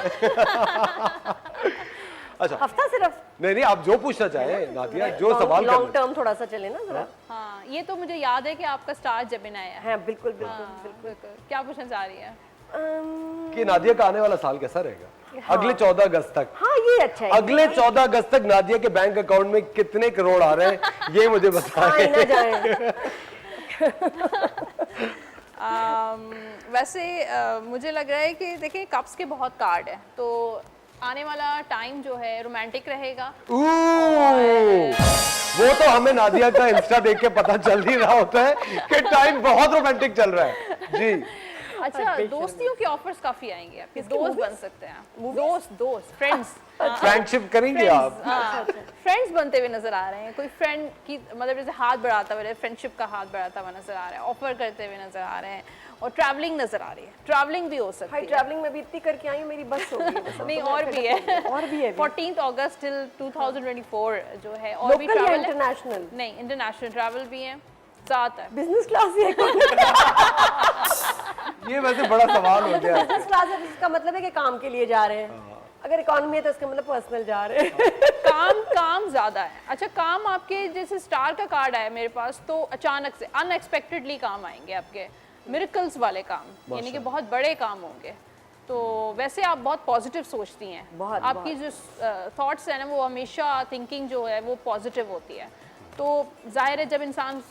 अच्छा, हफ्ता सिर्फ नहीं, आप जो पूछना चाहे नादिया, जो सवाल लॉन्ग टर्म थोड़ा सा चले ना जरा। हाँ, ये तो मुझे याद है कि आपका स्टार जबिन आया है। हाँ बिल्कुल बिल्कुल हाँ, बिल्कुल। क्या पूछना चाह रही है? कि नादिया का आने वाला साल कैसा रहेगा अगले 14 अगस्त तक। हाँ ये अच्छा है। अगले 14 अगस्त तक नादिया के बैंक अकाउंट में कितने करोड़ आ रहे हैं ये मुझे बताएं। ना जाए। वैसे मुझे लग रहा है कि देखिए कप्स के बहुत कार्ड है, तो आने वाला टाइम जो है रोमांटिक रहेगा। वो तो हमें नादिया का इंस्टा देख के पता चल ही रहा होता है कि टाइम बहुत रोमांटिक चल रहा है जी। अच्छा, दोस्तियों के ऑफर्स काफी आएंगे, आपके दोस्त बन सकते हैं। दोस्त फ्रेंड्स फ्रेंडशिप करेंगे आप? फ्रेंड्स बनते हुए नजर आ रहे हैं। कोई फ्रेंड की मतलब जैसे हाथ बढ़ाता हुआ, फ्रेंडशिप का हाथ बढ़ाता हुआ नजर आ रहा है, ऑफर करते हुए नजर आ रहे हैं। और ट्रैवलिंग नजर आ रही है, ट्रैवलिंग भी हो सकती है। ट्रैवलिंग में भी इतनी करके आई हूँ, मेरी बस हो गई है। नहीं, और भी है, और भी है 14 अगस्त टिल 2024 जो है। और भी लोकल या ट्रैवल है? इंटरनेशनल? नहीं, इंटरनेशनल ट्रैवल भी है, ज़्यादातर बिजनेस क्लास है। ये वैसे बड़ा सवाल हो गया। बिजनेस क्लास है, इसका मतलब है कि काम के लिए जा रहे हैं। अगर इकोनॉमी है तो इसका मतलब पर्सनल जा रहे हैं। काम ज्यादा है। अच्छा, काम आपके जैसे स्टार का कार्ड आया मेरे पास, तो अचानक से अनएक्सपेक्टेडली काम आएंगे आपके, मिरेकल्स वाले काम, यानी कि बहुत बड़े काम होंगे। तो वैसे आप बहुत पॉजिटिव सोचती हैं, आपकी जो थॉट्स है ना, वो हमेशा थिंकिंग जो है वो पॉजिटिव होती है। तो जाहिर है जब इंसान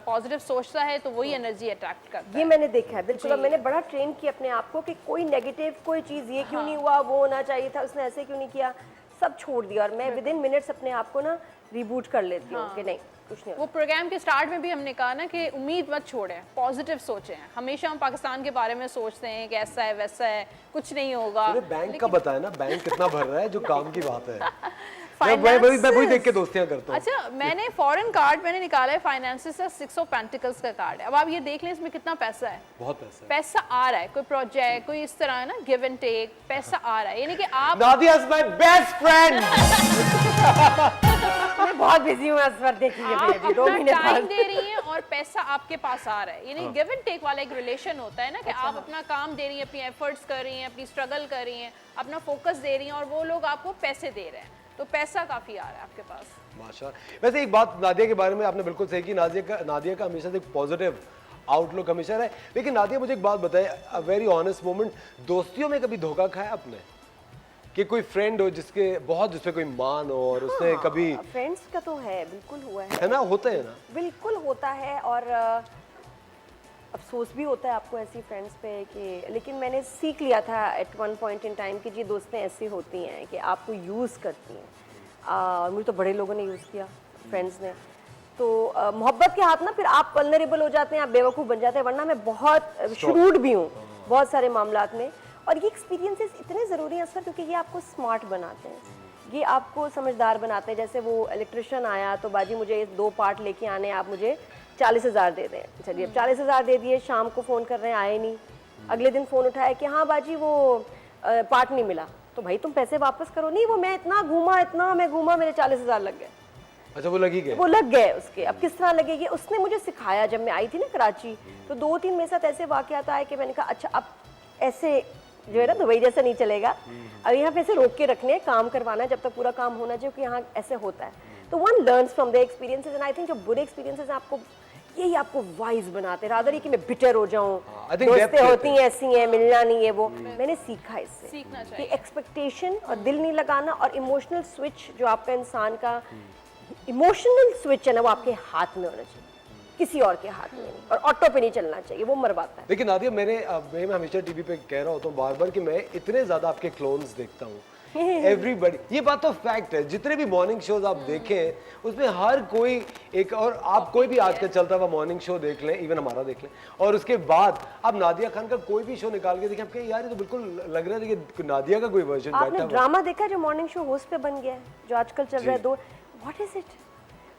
पॉजिटिव सोचता है तो वही एनर्जी अट्रैक्ट करता है। ये मैंने देखा है बिल्कुल। मैंने बड़ा ट्रेन किया अपने आप को कि कोई नेगेटिव कोई चीज़, ये क्यों नहीं हुआ, वो होना चाहिए था, उसने ऐसे क्यों नहीं किया, सब छोड़ दिया। और मैं विद इन मिनट्स अपने आप को ना रिबूट कर लेती हूँ कि नहीं कुछ नहीं। वो प्रोग्राम के स्टार्ट में भी हमने कहा ना कि उम्मीद मत छोड़ें, पॉजिटिव सोचें। हमेशा हम पाकिस्तान के बारे में सोचते हैं कि ऐसा है वैसा है, कुछ नहीं होगा। बैंक का बताया ना, बैंक कितना भर रहा है, जो काम की बात है। मैं Finances- वही देख के दोस्तियां करता हूँ। अच्छा, मैंने फॉरेन कार्ड मैंने निकाला है, फाइनेंसेस का 6 ऑफ पेंटिकल्स का कार्ड है। अब आप ये देख लें इसमें कितना पैसा है। बहुत पैसा है। पैसा आ रहा है, कोई प्रोजेक्ट, कोई इस तरह है ना, गिव एंड टेक, पैसा आ रहा है। यानी कि आप Nadia is my best friend. मैं बहुत बिजी हूँ इस बार, देखिए आप अभी 2 अपना महीने टाइम बाद। दे रही हैं और पैसा आपके पास आ रहा है। यानी गिव एंड टेक वाला एक रिलेशन होता है ना, कि आप अपना काम दे रही हैं, अपनी एफर्ट्स कर रही हैं, अपनी स्ट्रगल कर रही हैं, अपना फोकस दे रही हैं, और वो लोग आपको पैसे दे रहे हैं, तो पैसा काफी आ रहा है आपके पास। माशाल्लाह। वैसे एक बात नादिया के बारे में आपने बिल्कुल सही की, नादिया का हमेशा से एक पॉजिटिव आउटलुक हमेशा रहे। लेकिन नादिया मुझे एक बात बताए, अ वेरी ऑनेस्ट मोमेंट, दोस्तियों में कभी धोखा खाया आपने? कि कोई फ्रेंड हो जिसपे कोई मान हो और उसने कभी। फ्रेंड्स का तो है, बिल्कुल हुआ है ना, होता है ना, बिल्कुल होता है। और अफसोस भी होता है आपको ऐसी फ्रेंड्स पे कि, लेकिन मैंने सीख लिया था at one point in time कि जी दोस्तें ऐसी होती हैं कि आपको यूज़ करती हैं। और मुझे तो बड़े लोगों ने यूज़ किया, फ्रेंड्स ने। तो मोहब्बत के हाथ ना फिर आप वल्नरेबल हो जाते हैं, आप बेवकूफ़ बन जाते हैं। वरना मैं बहुत शुरूड भी हूँ बहुत सारे मामलात में। और ये एक्सपीरियंसेस इतने ज़रूरी हैं सर, क्योंकि ये आपको स्मार्ट बनाते हैं। ये आपको समझदार बनाते हैं। जैसे वो इलेक्ट्रिशियन आया तो बाजी मुझे ये 2 पार्ट लेके आने हैं, आप मुझे 40,000 दे दें। चलिए अब 40,000 दे दिए, शाम को फ़ोन कर रहे हैं, आए नहीं। अगले दिन फ़ोन उठाया कि हाँ बाजी वो पार्ट नहीं मिला। तो भाई तुम पैसे वापस करो। नहीं, वो मैं इतना घूमा, मेरे 40,000 लग गए। अच्छा, वो लगी गए? वो लग गए उसके। अब किस तरह लगेगी, उसने मुझे सिखाया। जब मैं आई थी ना कराची, तो 2-3 मेरे साथ ऐसे वाक़यात आए कि मैंने कहा अच्छा अब ऐसे जो है ना दुबई जैसा नहीं चलेगा, अब यहाँ पे ऐसे रोक के रखने हैं, काम करवाना है जब तक पूरा काम होना चाहिए कि यहाँ ऐसे होता है। तो one learns from the experiences and I think जो बुरे एक्सपीरियंसेस हैं आपको यही आपको वाइज बनाते, रादर ये कि मैं बिटर हो जाऊँ, I think depth दोस्तें होती रहती हैं ऐसी हैं, मिलना नहीं है वो। मैंने सीखा इससे सीखना कि चाहिए। एक्सपेक्टेशन और दिल नहीं लगाना, और इमोशनल स्विच जो आपका इंसान का इमोशनल स्विच है ना, वो आपके हाथ में होना चाहिए, किसी और के हाथ में नहीं, और ऑटो पे नहीं चलना चाहिए, वो मरवाता है। लेकिन नादिया, मैं हमेशा टीवी पे कह रहा होता हूँ बार बार कि मैं इतने ज्यादा आपके क्लोन्स देखता हूँ। एवरीबडी, ये बात तो फैक्ट है। जितने भी मॉर्निंग शोज आप देखें उसमें हर कोई एक, और आप कोई भी आजकल चलता हुआ मॉर्निंग शो देख लें, इवन हमारा देख लें, और उसके बाद आप नादिया खान का कोई भी शो निकाल के देखें, आप कहें यार ये तो बिल्कुल लग रहा है कि नादिया का कोई वर्जन आपने बैठा हुआ। ड्रामा देखा जो मॉर्निंग शो होस्ट पे बन गया है, जो आजकल चल रहा है दो, व्हाट इज इट?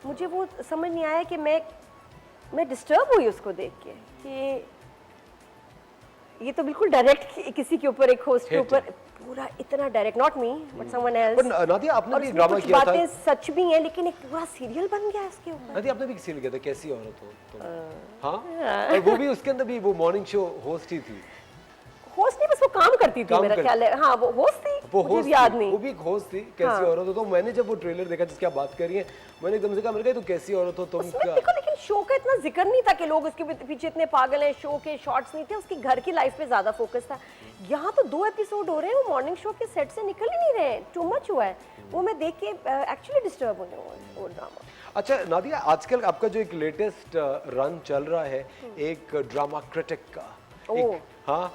मुझे वो समझ नहीं आया कि मैं डिस्टर्ब हुई उसको देख के कि ये तो बिल्कुल डायरेक्ट किसी के ऊपर, एक होस्ट के ऊपर पूरा इतना direct, not me but someone else. पर नादिया, आपने और भी उसमें ड्रामा कुछ किया था। बातें सच भी हैं, लेकिन एक पूरा सीरियल बन गया है इसके ऊपर। नादिया, आपने भी सीरियल किया था कैसी औरत हो तुम। हाँ, और वो भी उसके अंदर भी वो मॉर्निंग शो होस्ट ही थी। होस्ट नहीं, बस वो काम करती थी, काम मेरा करती। ख्याल है। हाँ, वो होस्ट थी, वो मुझे होस्ट भी याद थी, नहीं। वो भी एक होस्ट थी। कैसी औरत हो। तो मैंने जब वो ट्रेलर देखा जिसकी आप बात कर रही हैं, मैंने एकदम से कहा, मैंने कहा तो कैसी औरत हो तुम उसमें क्या। देखो, लेकिन शो का इतना जिक्र नहीं था कि लोग उसके पीछे इतने पागल हैं, शो के शॉट्स नहीं थे, उसकी घर की लाइफ पे ज्यादा फोकस था। यहाँ तो 2 एपिसोड हो रहे हैं, वो मॉर्निंग शो के सेट से निकल ही नहीं रहे, टू मच हुआ है। वो मैं देख के एक्चुअली डिस्टर्ब होने हुआ वो ड्रामा। अच्छा नादिया, आजकल आपका जो एक लेटेस्ट रन चल रहा है एक ड्रामा क्रिटिक का, ओह, हाँ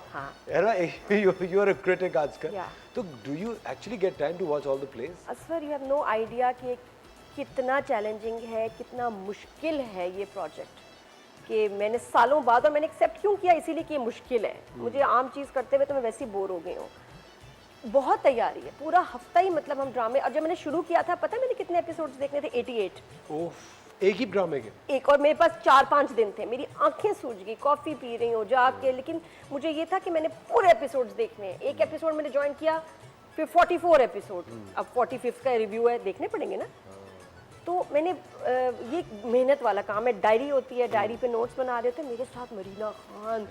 है ना, यू आर अ क्रिटिक आजकल। Yeah. तो do you actually get time to watch all the place? Asfar, you have no idea कि कितना चैलेंजिंग है, कितना मुश्किल है ये प्रोजेक्ट, कि मैंने सालों बाद, और मैंने एक्सेप्ट क्यों किया, इसीलिए कि ये मुश्किल है। मुझे आम चीज़ करते हुए तो मैं वैसे ही बोर हो गई हूँ। बहुत तैयारी है, पूरा हफ्ता ही, मतलब हम ड्रामे, और जब मैंने शुरू किया था, पता है मैंने कितने एपिसोड्स देखने थे? 88 एक ही ड्रामे के? एक, और मेरे पास 4-5 दिन थे, मेरी आंखें सूज गई, कॉफ़ी पी रही हूँ जाके, लेकिन मुझे ये था कि मैंने पूरे एपिसोड्स देखने हैं। एक एपिसोड मैंने ज्वाइन किया, फिर 44 एपिसोड, अब 45 का रिव्यू है, देखने पड़ेंगे ना। तो मैंने ये मेहनत वाला काम है, डायरी होती है, डायरी पे नोट्स बना रहे थे, मेरे साथ मरीना खान,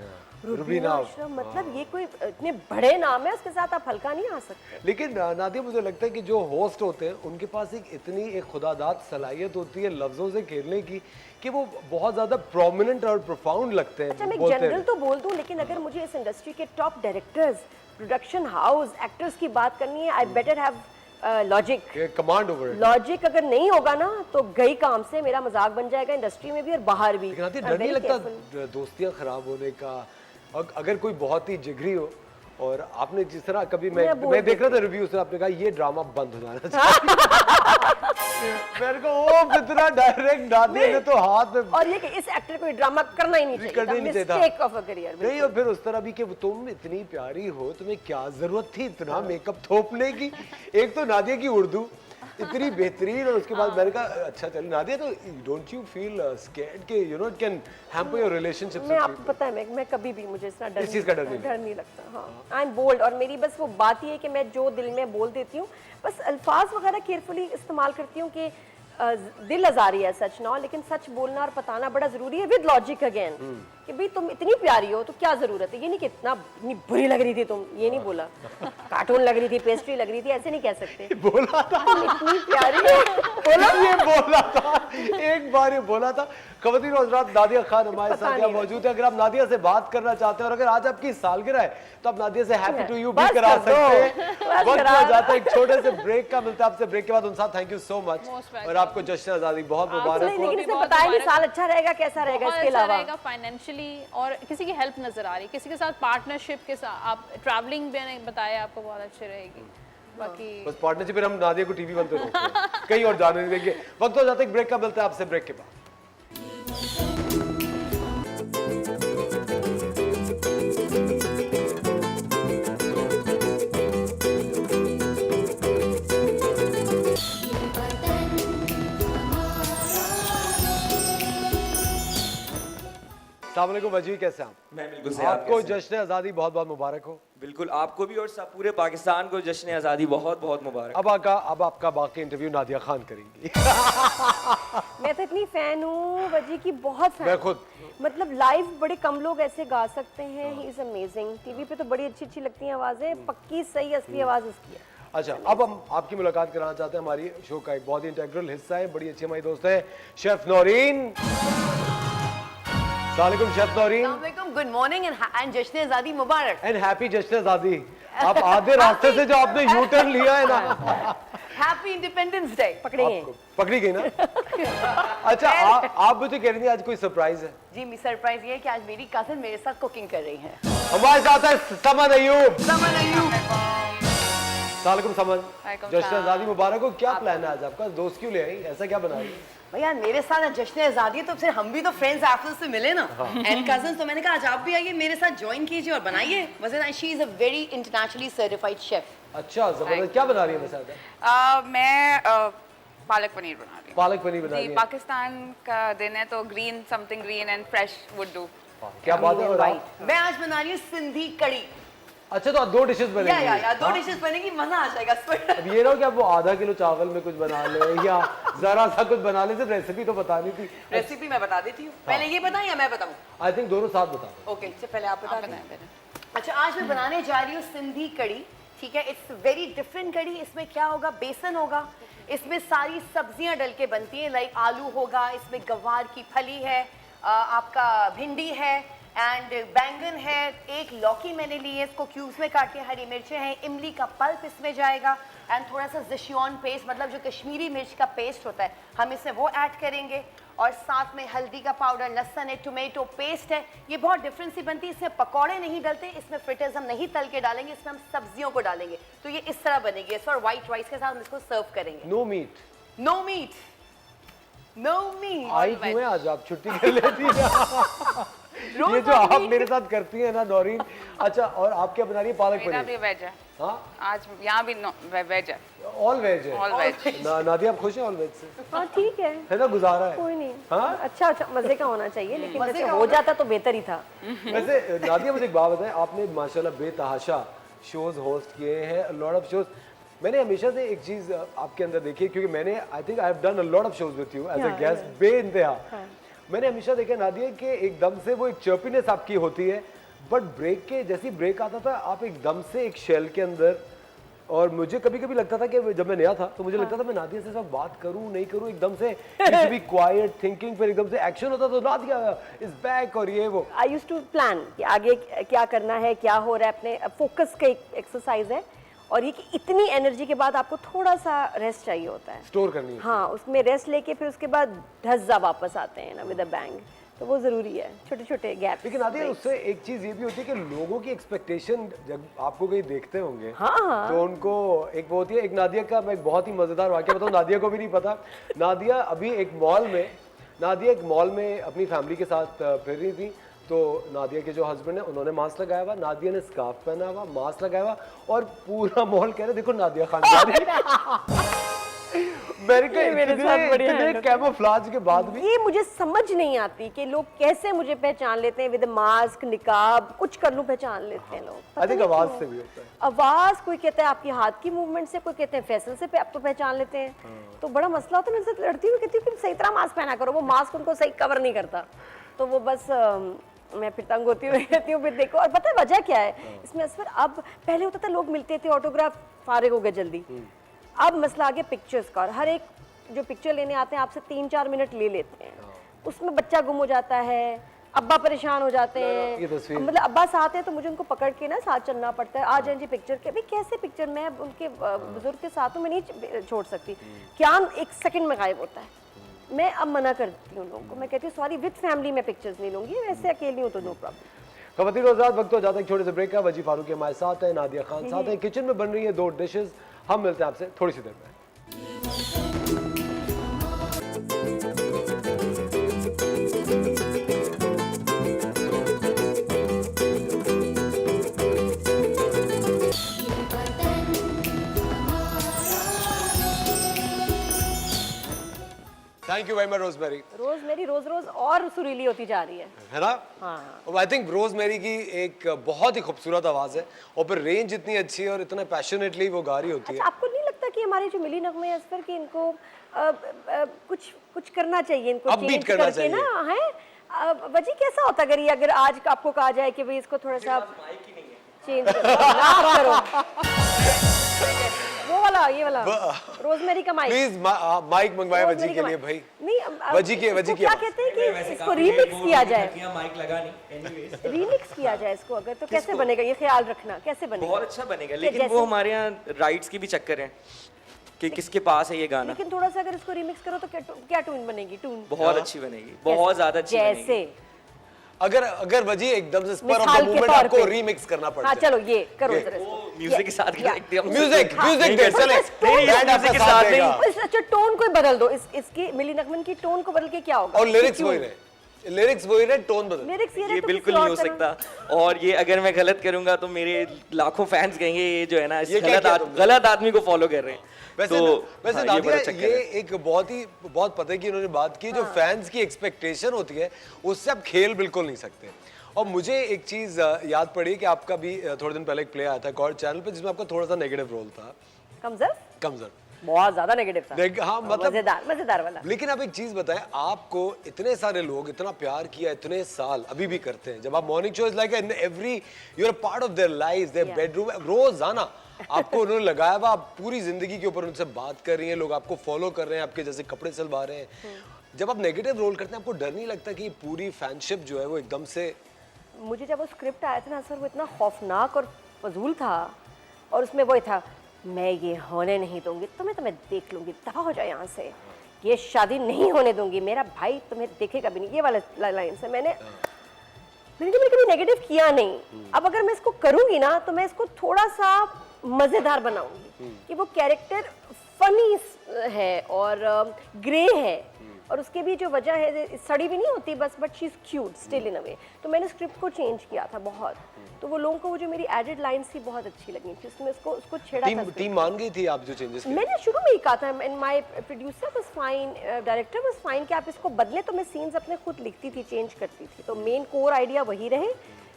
रुबीना अशरफ, मतलब ये कोई इतने बड़े नाम है, उसके साथ आप हल्का नहीं आ सकते। लेकिन नादिया, मुझे लगता है कि जो होस्ट होते हैं उनके पास एक खुदादाद सलाहियत होती है लफ्जों से खेलने की, कि वो बहुत ज्यादा प्रोमिनेंट और प्रोफाउंड लगते हैं। अच्छा, मैं बोलते जनरल हैं। तो बोल दूं, लेकिन अगर मुझे इस इंडस्ट्री के top directors, production house, actors की बात करनी है, I better have logic. Command over it. Logic अगर नहीं होगा ना, तो गई काम से, मेरा मजाक बन जाएगा इंडस्ट्री में भी और बाहर भी। लेकिन नादिया, I'm डर नहीं very लगता careful. दोस्तियां खराब होने का? और अगर कोई बहुत ही जिगरी हो, और आपने जिस तरह कभी मैं मैं देख रहा था रिव्यूज में, आपने कहा ये ड्रामा बंद हो जाना चाहिए। मेरे को वो इतना डायरेक्ट नादिया ने तो हाथ में, और ये कि इस एक्टर को ये ड्रामा करना ही नहीं चाहिए, करना ही नहीं चाहिए था। Mistake of a career. नहीं, और फिर उस तरह भी कि तुम इतनी प्यारी हो, तुम्हें क्या जरूरत थी इतना मेकअप थोपने की? एक तो नादिया की उर्दू इतनी बेहतरीन, और उसके बाद मैंने कहा अच्छा चल नादिया, तो डोंट यू फील स्कैर्ड कि you know it can hamper your relationships? मैं, आपको पता है, मैं कभी भी, मुझे इतना इस चीज़ का डर नहीं लगता। हाँ, आई एम बोल्ड, और मेरी बस वो बात ही है कि मैं जो दिल में बोल देती हूँ, बस अल्फाज वगैरह केयरफुली इस्तेमाल करती हूँ कि दिल आजारी है सच ना हो, लेकिन सच बोलना और बताना बड़ा जरूरी है, विद लॉजिक अगेन, कि भाई तुम इतनी प्यारी हो तो क्या जरूरत है, ये नहीं कि इतनी बुरी लग रही थी तुम, ये नहीं बोला, कार्टून लग रही थी, पेस्ट्री लग रही थी, ऐसे नहीं कह सकते। बोला था, इतनी प्यारी हो, बोला, ये बोला था, एक बार ये बोला था। खवातीन और हज़रात, नादिया खान हमारे पता साथ यहाँ नहीं मौजूद है। अगर आप नादिया से बात करना चाहते हैं, और अगर आज आपकी सालगिरह है, तो आप नादिया से हैप्पी टू यू भी बस करा कर दो। सकते हैं। बस वक्त करा हो जाता है एक छोटे से ब्रेक का, मिलता है आपसे ब्रेक के बाद। उनसा thank you so much, Most welcome. और आपको जश्न आज़ादी बहुत मुबारक नहीं, हो। लेकिन इसने बहुत बताया नहीं मुबारक। साल अच्छा रहेगा, कैसा रहेगा बहुत इसके अच्छा अलावा। रहेगा फाइनेंशियली, और किसी की हेल्प नजर आ रही, किसी के साथ पार्टनरशिप के साथ, आप ट्रैवलिंग भी मैंने बताया आपको बहुत अच्छी रहेगी। बाकी बस पार्टनरशिप में हम नादिया को टीवी बंद पे रोकते हैं, कहीं और जाने नहीं देंगे। वक्त हो जाता है एक ब्रेक का, मिलता है आपसे ब्रेक के बाद। अस्सलाम वालेकुम वजी, कैसे हैं आप? मैं बिल्कुल सही, आप आपको कैसे हैं? जश्न आज़ादी बहुत बहुत मुबारक हो। बिल्कुल, आपको भी और सब पूरे पाकिस्तान को जश्न आज़ादी बहुत बहुत मुबारक। अब आपका बाकी इंटरव्यू नादिया खान करेंगी। मैं तो इतनी फैन हूँ वजी की, बहुत फैन। मैं खुद। मतलब लाइव बड़े कम लोग ऐसे गा सकते हैं, ही इज अमेजिंग। टीवी पे तो बड़ी अच्छी अच्छी लगती हैं आवाजें, पक्की सही असली आवाज उसकी है। अच्छा, अब हम आपकी मुलाकात कराना चाहते हैं। हमारी शो का एक बहुत ही इंटेग्रल हिस्सा है, बड़ी अच्छी हमारी दोस्त है शेफ नौरीन। अस्सलामुअलैकुम chef Naureen. Good morning and जश्न आज़ादी मुबारक। एंड हैप्पी जश्न आज़ादी। आप आधे रास्ते से जो आपने यू टर्न लिया है ना, हैप्पी इंडिपेंडेंस डे। पकड़ेंगे। आपको पकड़ी गई ना। अच्छा, आप मुझे कह रही थी आज कोई सरप्राइज है। जी, मेरी सरप्राइज ये है कि आज मेरी कजिन मेरे साथ कुकिंग कर रही है। हमारे साथ है समन अयूब। समन अयूब। सलामुअलैकुम समन, वालेकुम जश्न सलाम। आज़ादी मुबारक हो। क्या प्लान है आज आपका? दोस्त क्यों ले आई? ऐसा क्या बना रही है? भैया मेरे साथ जश्न आज़ादी है तो फिर हम भी तो फ्रेंड्स आफ्टर से मिले ना, एंड कजिन्स। तो मैंने कहा आज आप भी आइए, मेरे साथ ज्वाइन कीजिए और बनाइए मजेदार। She is a very internationally certified chef. अच्छा, जबरदस्त। क्या बना रही है मेरे साथ? मैं पालक पनीर बना रही हूँ। पालक पनीर बना जी, रही है। पाकिस्तान का दिन है तो green, something green and fresh would do. क्या बात है। और आप? मैं आज बना रही हूँ सिंधी कड़ी। अच्छा, तो आज दो डिशेस बनेंगी। या दो हाँ? डिशेस बनेगी, मजा आ जाएगा इसमें। अब ये ना हो कि आप वो आधा किलो चावल में कुछ बना ले या जरा सा कुछ बना ले। सिर्फ रेसिपी तो बतानी थी। रेसिपी मैं बता देती हूँ। पहले ये बताएं या मैं बताऊँ? आई थिंक दोनों साथ बता दो। ओके, इससे पहले आप बता दें। बताएं। अच्छा, आज मैं बनाने जा रही हूँ सिंधी कड़ी। ठीक है, इट्स वेरी डिफरेंट कड़ी। इसमें क्या होगा, बेसन होगा, इसमें सारी सब्जियां डल के बनती हैं। लाइक आलू होगा, इसमें गवार की फली है, आपका भिंडी है एंड बैंगन है, एक लौकी मैंने ली है, इसको क्यूब्स में काट के, हरी मिर्चें हैं, इमली का पल्प इसमें जाएगा एंड थोड़ा सा ज़िशियन पेस्ट, मतलब जो कश्मीरी मिर्च का पेस्ट होता है, हम इसमें वो ऐड करेंगे। और साथ में हल्दी का पाउडर, लहसुन है, टोमेटो पेस्ट है। ये बहुत डिफरेंट सी बनती है। इसमें पकौड़े नहीं डलते, इसमें फ्रिटर्स हम नहीं तल के डालेंगे, इसमें हम सब्जियों को डालेंगे। तो ये इस तरह बनेगी। इस और व्हाइट राइस के साथ हम इसको सर्व करेंगे। No meat. No meat, no meat. आई क्यों है आज? आप छुट्टी कर लेती हैं। रोज ये जो वाली आप meat। मेरे साथ करती हैं ना नौरीन। अच्छा, और आप क्या बना रही है? पालक मेरा पनीर। भी वेज है हाँ, आज, यहाँ भी वेज है, ऑल वेज है। All veg. नादिया, आप खुश हैं ऑल वेज से? हाँ ठीक है, है ना, गुजारा है। कोई नहीं। हाँ? अच्छा अच्छा मजे का होना चाहिए, लेकिन मजे वैसे का हो होना- जाता तो बेहतर ही था। वैसे नादिया, मुझे एक बात बताएं, आपने माशाल्लाह बेतहाशा शोज होस्ट किए हैं, लॉट ऑफ शोज। मैंने हमेशा से एक चीज आपके अंदर देखी है, क्योंकि मैंने I think I have done a lot of shows with you as a guest, बेइंतहा। मैंने हमेशा देखा नादिया कि एकदम से वो एक चर्पीनेस आपकी होती है, बट ब्रेक के जैसी ब्रेक आता था आप एकदम से एक शेल के अंदर। और मुझे कभी कभी लगता था कि जब मैं नया था तो मुझे लगता था मैं नादिया से सब बात करूं नहीं करूं, एकदम से बी क्वाइट थिंकिंग, फिर एकदम से एक्शन होता तो नादिया इज बैक और ये वो। आई यूज टू प्लान कि आगे क्या करना है, क्या हो रहा है, अपने फोकस का एक एक्सरसाइज है। और ये कि इतनी एनर्जी के बाद आपको थोड़ा सा रेस्ट चाहिए होता है। स्टोर करनी है। हाँ, उसमें रेस्ट लेके फिर उसके बाद ढज्जा वापस आते हैं ना विद अ बैंग, तो वो जरूरी है, छोटे छोटे गैप। लेकिन नादिया, उससे एक चीज ये भी होती है कि लोगों की एक्सपेक्टेशन जब आपको कहीं देखते होंगे, हाँ। तो उनको एक वो होती है। एक नादिया का मैं एक बहुत ही मजेदार वाकया बताऊं, नादिया को भी नहीं पता। नादिया अभी एक मॉल में अपनी फैमिली के साथ फिर रही थी, तो नादिया के जो हस्बैंड है उन्होंने मास्क लगाया हुआ, नादिया ने स्कार्फ पहना हुआ, मास्क लगाया हुआ, और पूरा मॉल कह रहे देखो नादिया खान जा रही है। मैंने कहा मेरे साथ बढ़िया इतने है। कैमोफ्लेज के बाद भी। ये मुझे समझ नहीं आती कि लोग कैसे मुझे पहचान लेते हैं विद मास्क, निकाब, कुछ कर लूं पहचान लेते हैं लोग। पता आई थिंक नहीं आवाज क्यों। से भी होता है। आवाज, कोई कहता है आपकी हाथ की मूवमेंट से, कोई कहते हैं फैसल से पे आपको पहचान लेते हैं। तो बड़ा मसला होता है। मेरे साथ लड़ती हूँ, कहती हूँ कि सही तरह मास्क पहना करो, वो मास्क उनको सही कवर नहीं करता, तो वो बस मैं फिर तंग होती हूँ, कहती हूँ फिर देखो। और पता है वजह क्या है इसमें असफर? अब पहले होता था लोग मिलते थे, ऑटोग्राफ फारिग हो गए जल्दी। अब मसला आ गया पिक्चर्स का, और हर एक जो पिक्चर लेने आते हैं आपसे 3-4 मिनट ले लेते हैं। उसमें बच्चा गुम हो जाता है, अब्बा परेशान हो जाते ये हैं, तस्वीर। मतलब अब्बा साथ हैं तो मुझे उनको पकड़ के ना साथ चलना पड़ता है। आ जाए जी पिक्चर के, भाई कैसे पिक्चर, मैं उनके बुजुर्ग के साथ हूँ, मैं नहीं छोड़ सकती। क्या 1 सेकंड में गायब होता है। मैं अब मना करती हूँ लोगों को, मैं कहती हूँ सॉरी विद फैमिली मैं पिक्चर्स नहीं लूंगी, वैसे अकेली हूँ तो नो प्रॉब्लम। खवातीन और हज़रात, वक्त हो जाता है एक छोटे से ब्रेक का। वजी फारूकी हमारे साथ है, नादिया खान साथ है, किचन में बन रही है 2 डिशेस। हम मिलते हैं आपसे थोड़ी सी देर में। Thank you very much Rosemary. रोज रोज और सुरीली होती जा रही है ना? हाँ। आई थिंक रोजमेरी की एक बहुत ही खूबसूरत आवाज है और फिर रेंज इतनी अच्छी है और इतना पैशनेटली वो गा रही होती है। अच्छा, आपको नहीं लगता कि हमारे जो मिली नगमे असफर कि इनको कुछ करना चाहिए, इनको Upbeat चेंज करना करके चाहिए। ना है वजह कैसा होता अगर आज आपको कहा जाए कि भाई इसको थोड़ा सा चेंज करो वो वाला ये वाला रोजमेरी का माइक प्लीज माइक मंगवाए वजी के लिए भाई। नहीं वजी की क्या कहते हैं कि इसको रीमिक्स किया जाए, माइक लगा नहीं एनीवेज रीमिक्स किया जाए इसको अगर, तो कैसे बनेगा? ये ख्याल रखना कैसे बनेगा? बहुत अच्छा बनेगा, कि लेकिन जैसे- वो हमारे यहाँ राइट्स की भी चक्कर है कि किसके पास है ये गाना। लेकिन थोड़ा सा अगर इसको रीमिक्स करो तो क्या टून बनेगी? टून बहुत अच्छी बनेगी, बहुत ज्यादा अच्छी बनेगी। जैसे अगर वजी एकदम से स्पर ऑफ मिसाल द के मूवमेंट तौर आपको पे। रीमिक्स करना पड़ता हाँ है। चलो ये करो ये- जरा इसको। म्यूजिक के साथ या- एकदम म्यूजिक हाँ। म्यूजिक दे चले नहीं, बैंड आपका म्यूजिक के साथ साथ देगा। नहीं। अच्छा टोन को बदल दो, इसकी मिली नगमन की टोन को बदल के क्या होगा? और लिरिक्स वही रहे, लिरिक्स वही रहे, टोन बदल। लिरिक्स ये बिल्कुल नहीं हो सकता। और ये अगर मैं गलत करूंगा तो मेरे लाखों फैंस कहेंगे ये जो है ना ये क्या किया तुमने? गलत आदमी को फॉलो कर रहे हैं। वैसे हाँ, नादिया, बड़ा चक्कर ये है। एक बहुत पता है कि इन्होंने बात की जो फैंस की एक्सपेक्टेशन होती है उससे आप खेल बिल्कुल नहीं सकते। और मुझे एक चीज याद पड़ी कि आपका भी थोड़े दिन पहले एक प्ले आया था कॉर्ड चैनल पे जिसमें आपका थोड़ा सा नेगेटिव रोल था। कमजोर बहुत ज्यादा नेगेटिव था। हाँ मतलब मजेदार वाला। लेकिन आप एक चीज बताएं, आपको इतने सारे लोग इतना प्यार किया इतने साल अभी भी करते हैं। जब आप morning show is like every you are part of their life, their bedroom, रोजाना आपको उन्होंने लगाया हुआ, आप पूरी जिंदगी के ऊपर उनसे बात कर रही हैं, लोग आपको फॉलो कर रहे हैं, आपके जैसे कपड़े सिलवा रहे हैं। जब आप नेगेटिव रोल करते हैं आपको डर नहीं लगता कि पूरी फैनशिप जो है वो एकदम से? मुझे जब वो स्क्रिप्ट आया था ना सर, वो इतना खौफनाक और फजूल था और उसमें वो था मैं ये होने नहीं दूंगी, तुम्हें देख लूंगी, दफा हो जाए यहाँ से, ये शादी नहीं होने दूंगी, मेरा भाई तुम्हें देखेगा भी नहीं, ये वाला लाइन से मैंने कभी नेगेटिव किया नहीं। अब अगर मैं इसको करूंगी ना तो मैं इसको थोड़ा सा मजेदार बनाऊंगी कि वो कैरेक्टर फनी है और ग्रे है और उसकी भी जो वजह है सड़ी भी नहीं होती बस, but she is cute still in a way. तो मैंने स्क्रिप्ट को चेंज किया था बहुत, तो वो लोगों को वो जो मेरी एडेड लाइंस थी बहुत अच्छी लगी थी, उसमें उसको छेड़ा था। टीम मान गई थी आप जो चेंजेस किए? मैंने शुरू में ही कहा था, and my producer was fine, director was fine कि आप इसको बदले, तो मैं सीन्स अपने खुद लिखती थी, चेंज करती थी, तो मेन कोर आइडिया वही रहे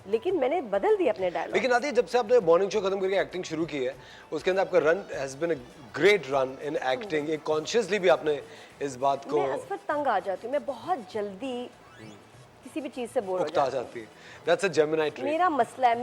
लेकिन मैंने बदल दिया अपने डायलॉग। लेकिन आदि जब से आपने मॉर्निंग शो खत्म करके एक्टिंग शुरू की है उसके अंदर आपका run has been a great run in acting. एक कॉन्शियसली भी आपने इस बात को मैं असफर तंग आ जाती हूँ, मैं बहुत जल्दी किसी भी चीज से बोर हो उकता जाती हूँ। जाती है। That's a Gemini trait. मेरा मसला है,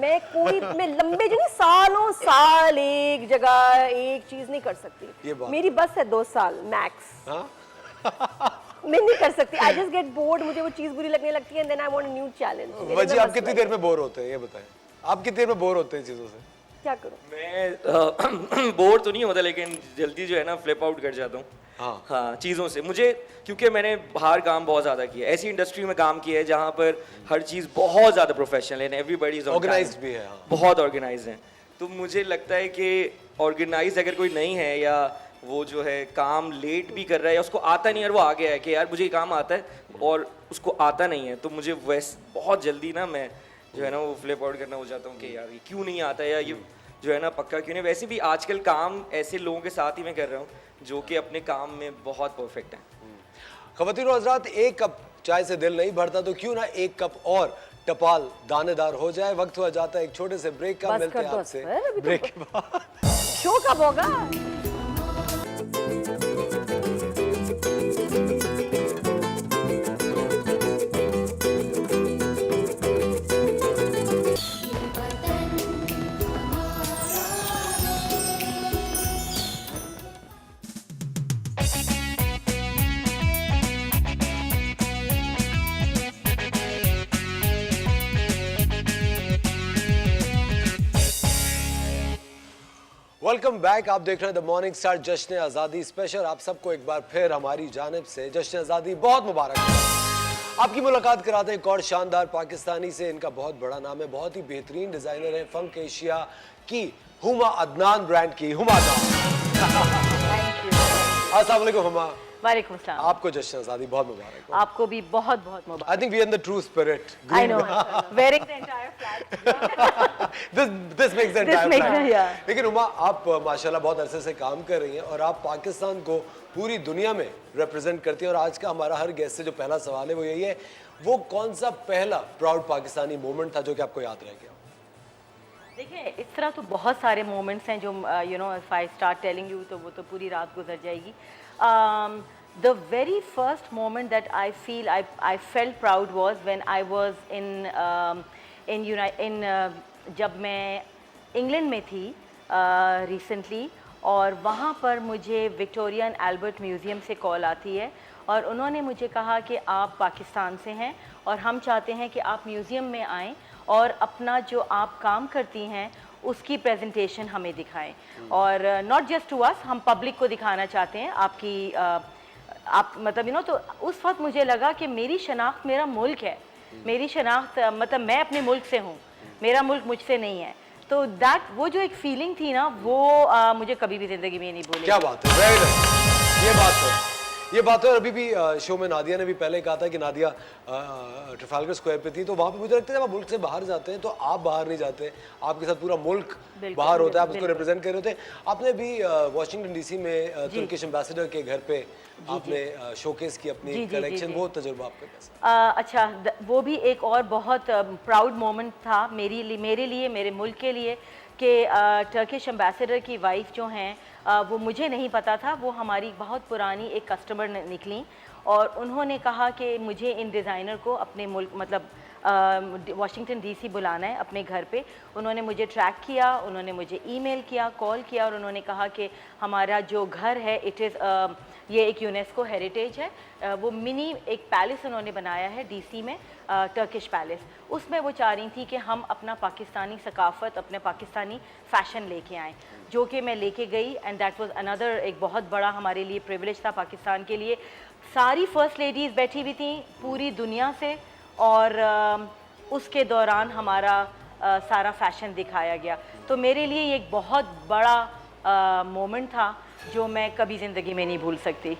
मैं लंबे जो सालों साल एक जगह एक चीज नहीं कर ये सकती। बात मेरी बस है 2 साल मैक्स। हाँ मैं नहीं कर सकती, आई जस्ट गेट बोर्ड, मुझे वो चीज बुरी लगने लगती है and then I want a new challenge. Wajih आप कितनी देर में बोर होते हैं ये बताएं? आप कितनी देर में बोर होते हैं चीजों से? क्या करूं? मैं बोर तो नहीं होता लेकिन जल्दी जो है ना फ्लिप आउट कर जाता हूँ। हाँ चीज़ों से मुझे, क्योंकि मैंने बाहर काम बहुत ज़्यादा किया है, ऐसी इंडस्ट्री में काम किया है जहाँ पर हर चीज़ बहुत ज़्यादा प्रोफेशनल है, एवरीबॉडी इज ऑर्गेनाइज्ड भी है। हाँ। बहुत ऑर्गेनाइज है। तो मुझे लगता है कि ऑर्गेनाइज अगर कोई नहीं है या वो जो है काम लेट भी कर रहा है या उसको आता नहीं है और वो आ गया है कि यार मुझे ये काम आता है और उसको आता नहीं है, तो मुझे वैसे बहुत जल्दी ना मैं जो है ना वो फ्लिप आउट करना हो जाता हूँ कि यार ये क्यों नहीं आता है या ये जो है ना पक्का क्यों नहीं। वैसे भी आजकल काम ऐसे लोगों के साथ ही मैं कर रहा हूँ जो कि अपने काम में बहुत परफेक्ट हैं। ख़वातीन और हज़रात, एक कप चाय से दिल नहीं भरता तो क्यों ना एक कप और टपाल दानेदार हो जाए। वक्त हुआ जाता है एक छोटे से ब्रेक का, बस मिलते कर हैं दो आपसे असफर, अभी तो ब्रेक के बाद। शो कब होगा? Welcome back. आप देख रहे हैं द मॉर्निंग स्टार जश्न आज़ादी स्पेशल। आप सबको एक बार फिर हमारी जानिब से जश्न आज़ादी बहुत मुबारक हो। आपकी मुलाकात कराते हैं एक और शानदार पाकिस्तानी से। इनका बहुत बड़ा नाम है, बहुत ही बेहतरीन डिज़ाइनर है, फंक एशिया की हुमा अदनान ब्रांड की हुमा अदनान। अस्सलाम वालेकुम हुमा। वालेकुम सलाम। आपको जश्न आज़ादी बहुत मुबारक हो। आपको भी बहुत बहुत मुबारक। I think we are in the true spirit. I know, wearing the entire flag. this makes the entire makes flag. the- yeah. लेकिन उमा, आप माशाल्लाह बहुत अरसे से काम कर रही हैं और आप पाकिस्तान को पूरी दुनिया में रिप्रेजेंट करती हैं। और आज का हमारा हर गेस्ट से जो पहला सवाल है वो यही है, वो कौन सा पहला प्राउड पाकिस्तानी मोमेंट था जो कि आपको याद रह गया? देखिए, इस तरह तो बहुत सारे मोमेंट्स हैं जो you know if I start telling you तो वो तो पूरी रात गुजर जाएगी। The very first moment that I feel I felt proud was when I was in जब मैं इंग्लैंड में थी रिसेंटली, और वहाँ पर मुझे विक्टोरिया एंड एल्बर्ट म्यूज़ियम से कॉल आती है और उन्होंने मुझे कहा कि आप पाकिस्तान से हैं और हम चाहते हैं कि आप म्यूज़ियम में आएँ और अपना जो आप काम करती हैं उसकी प्रेजेंटेशन हमें दिखाएं। और नॉट जस्ट टू अस, हम पब्लिक को दिखाना चाहते हैं आपकी आप मतलब यू नो। तो उस वक्त मुझे लगा कि मेरी शनाख्त मेरा मुल्क है, मेरी शनाख्त मतलब मैं अपने मुल्क से हूँ, मेरा मुल्क मुझसे नहीं है। तो दैट वो जो एक फीलिंग थी ना वो मुझे कभी भी ज़िंदगी में नहीं भूली। क्या बात है, वेरी नाइस। ये बात है। और अभी भी शो में नादिया ने भी पहले कहा था कि नादिया ट्रफालगर स्क्वायर पे थी, तो वहाँ पे मुझे लगता है जब आप मुल्क से बाहर जाते हैं तो आप बाहर नहीं जाते, आपके साथ पूरा मुल्क बाहर होता है, आप उसको रिप्रेजेंट कर रहे होते हैं। आपने भी वॉशिंगटन डीसी में तुर्किश एम्बेसडर के घर पे आपने शोकेस की अपनी कलेक्शन, वो तजुर्बा आपका कैसा? अच्छा, वो भी एक और बहुत प्राउड मोमेंट था मेरे लिए मेरे मुल्क के लिए कि टर्किश एम्बेसडर की वाइफ जो हैं वो मुझे नहीं पता था, वो हमारी बहुत पुरानी एक कस्टमर निकली और उन्होंने कहा कि मुझे इन डिज़ाइनर को अपने मुल्क मतलब वाशिंगटन डीसी बुलाना है अपने घर पे। उन्होंने मुझे ट्रैक किया, उन्होंने मुझे ईमेल किया, कॉल किया और उन्होंने कहा कि हमारा जो घर है इट इज़ ये एक यूनेस्को हेरिटेज है। वो मिनी एक पैलेस उन्होंने बनाया है डीसी में, टर्किश पैलेस। उसमें वो चाह रही थी कि हम अपना पाकिस्तानी सकाफ़त, अपने पाकिस्तानी फ़ैशन लेके आएँ, जो कि मैं लेके गई एंड दैट वाज अनदर एक बहुत बड़ा हमारे लिए प्रिविलेज था पाकिस्तान के लिए। सारी फर्स्ट लेडीज़ बैठी हुई थी पूरी दुनिया से और उसके दौरान हमारा सारा फैशन दिखाया गया। तो मेरे लिए ये एक बहुत बड़ा मोमेंट था जो मैं कभी ज़िंदगी में नहीं भूल सकती।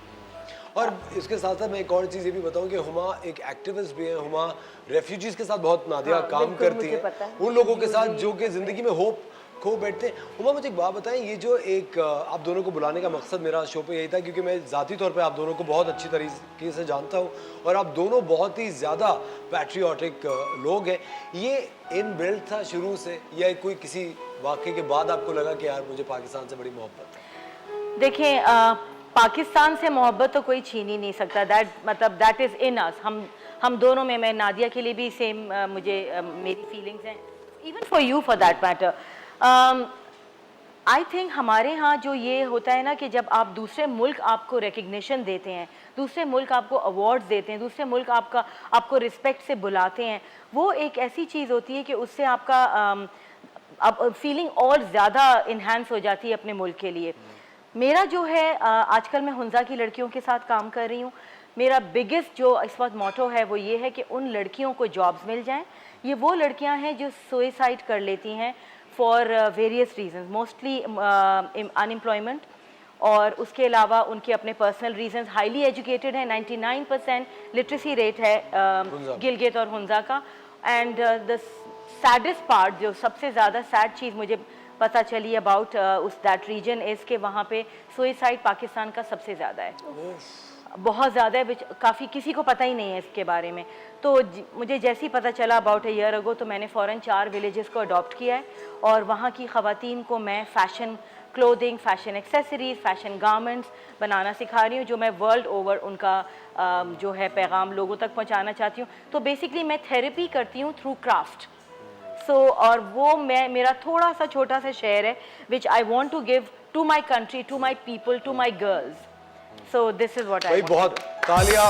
और इसके साथ साथ मैं एक और चीज़ ये भी बताऊं कि हुमा एक एक्टिविस्ट भी है। हुमा रेफ्यूजीज़ के साथ बहुत नादिया काम करती है, उन लोगों के साथ जो कि ज़िंदगी में होप खो बैठते हैं। हुमा, मुझे एक बात बताएं, ये जो एक आप दोनों को बुलाने का मकसद मेरा शो पे यही था क्योंकि मैं ज़ाती तौर पे आप दोनों को बहुत अच्छी तरीके से जानता हूँ और आप दोनों बहुत ही ज़्यादा पैट्रियाटिक लोग हैं। ये इन बिल्ड था शुरू से या कोई किसी वाक़े के बाद आपको लगा कि यार मुझे पाकिस्तान से बड़ी मोहब्बत है? देखिए, पाकिस्तान से मोहब्बत तो कोई छीन ही नहीं सकता। दैट इज़ इन अस। हम दोनों में, मैं नादिया के लिए भी सेम मुझे मेरी फीलिंग्स हैं, even for you for that matter. I think हमारे यहाँ जो ये होता है ना कि जब आप दूसरे मुल्क आपको रिकग्निशन देते हैं, दूसरे मुल्क आपको अवार्ड्स देते हैं, दूसरे मुल्क आपको रिस्पेक्ट से बुलाते हैं, वो एक ऐसी चीज़ होती है कि उससे आपका अब फीलिंग और ज़्यादा इन्हांस हो जाती है अपने मुल्क के लिए। मेरा जो है आजकल मैं हुंजा की लड़कियों के साथ काम कर रही हूँ। मेरा बिगेस्ट जो इस वक्त मोटो है वो ये है कि उन लड़कियों को जॉब्स मिल जाएं। ये वो लड़कियां हैं जो सुसाइड कर लेती हैं for various reasons, mostly unemployment और उसके अलावा उनके अपने पर्सनल रीजंस। हाईली एजुकेटेड है, 99% लिटरेसी रेट है गिलगित और हुंजा का। एंड द सैडेस्ट पार्ट, जो सबसे ज़्यादा सैड चीज़ मुझे पता चली अबाउट उस दैट रीजन इज़ के वहाँ पे सुसाइड पाकिस्तान का सबसे ज़्यादा है, बहुत ज़्यादा है, काफ़ी किसी को पता ही नहीं है इसके बारे में। तो मुझे जैसे ही पता चला अबाउट अ ईयर अगो तो मैंने फ़ौरन 4 विलेजेस को अडॉप्ट किया है और वहाँ की ख़वातीन को मैं fashion clothing, fashion accessories, fashion garments बनाना सिखा रही हूँ, जो मैं वर्ल्ड ओवर उनका जो है पैगाम लोगों तक पहुँचाना चाहती हूँ। तो बेसिकली मैं थेरेपी करती हूँ थ्रू क्राफ्ट। और वो मेरा थोड़ा सा छोटा सा शेयर है which I want to give to my country, to my people, to my girls. So this is what I बहुत तालियां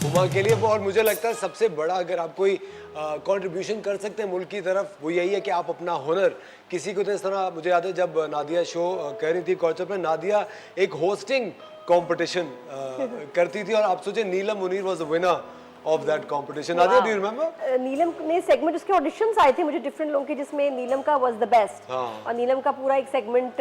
हुमा के लिए। और मुझे लगता है सबसे बड़ा अगर आप कोई कंट्रीब्यूशन कर सकते हैं मुल्क की तरफ वो यही है कि आप अपना हुनर किसी को, तो इस तरह मुझे याद है जब नादिया शो कर रही थी कल्चर पे, नादिया एक होस्टिंग कंपटीशन करती थी और आप सोचे Neelam Munir was the winner of that competition. Nadia, do you remember? Neelam ने सेगमेंट उसके ऑडिशंस आए थे मुझे डिफरेंट लोगों के जिसमें नीलम का वाज द बेस्ट हाँ। और नीलम का पूरा एक सेगमेंट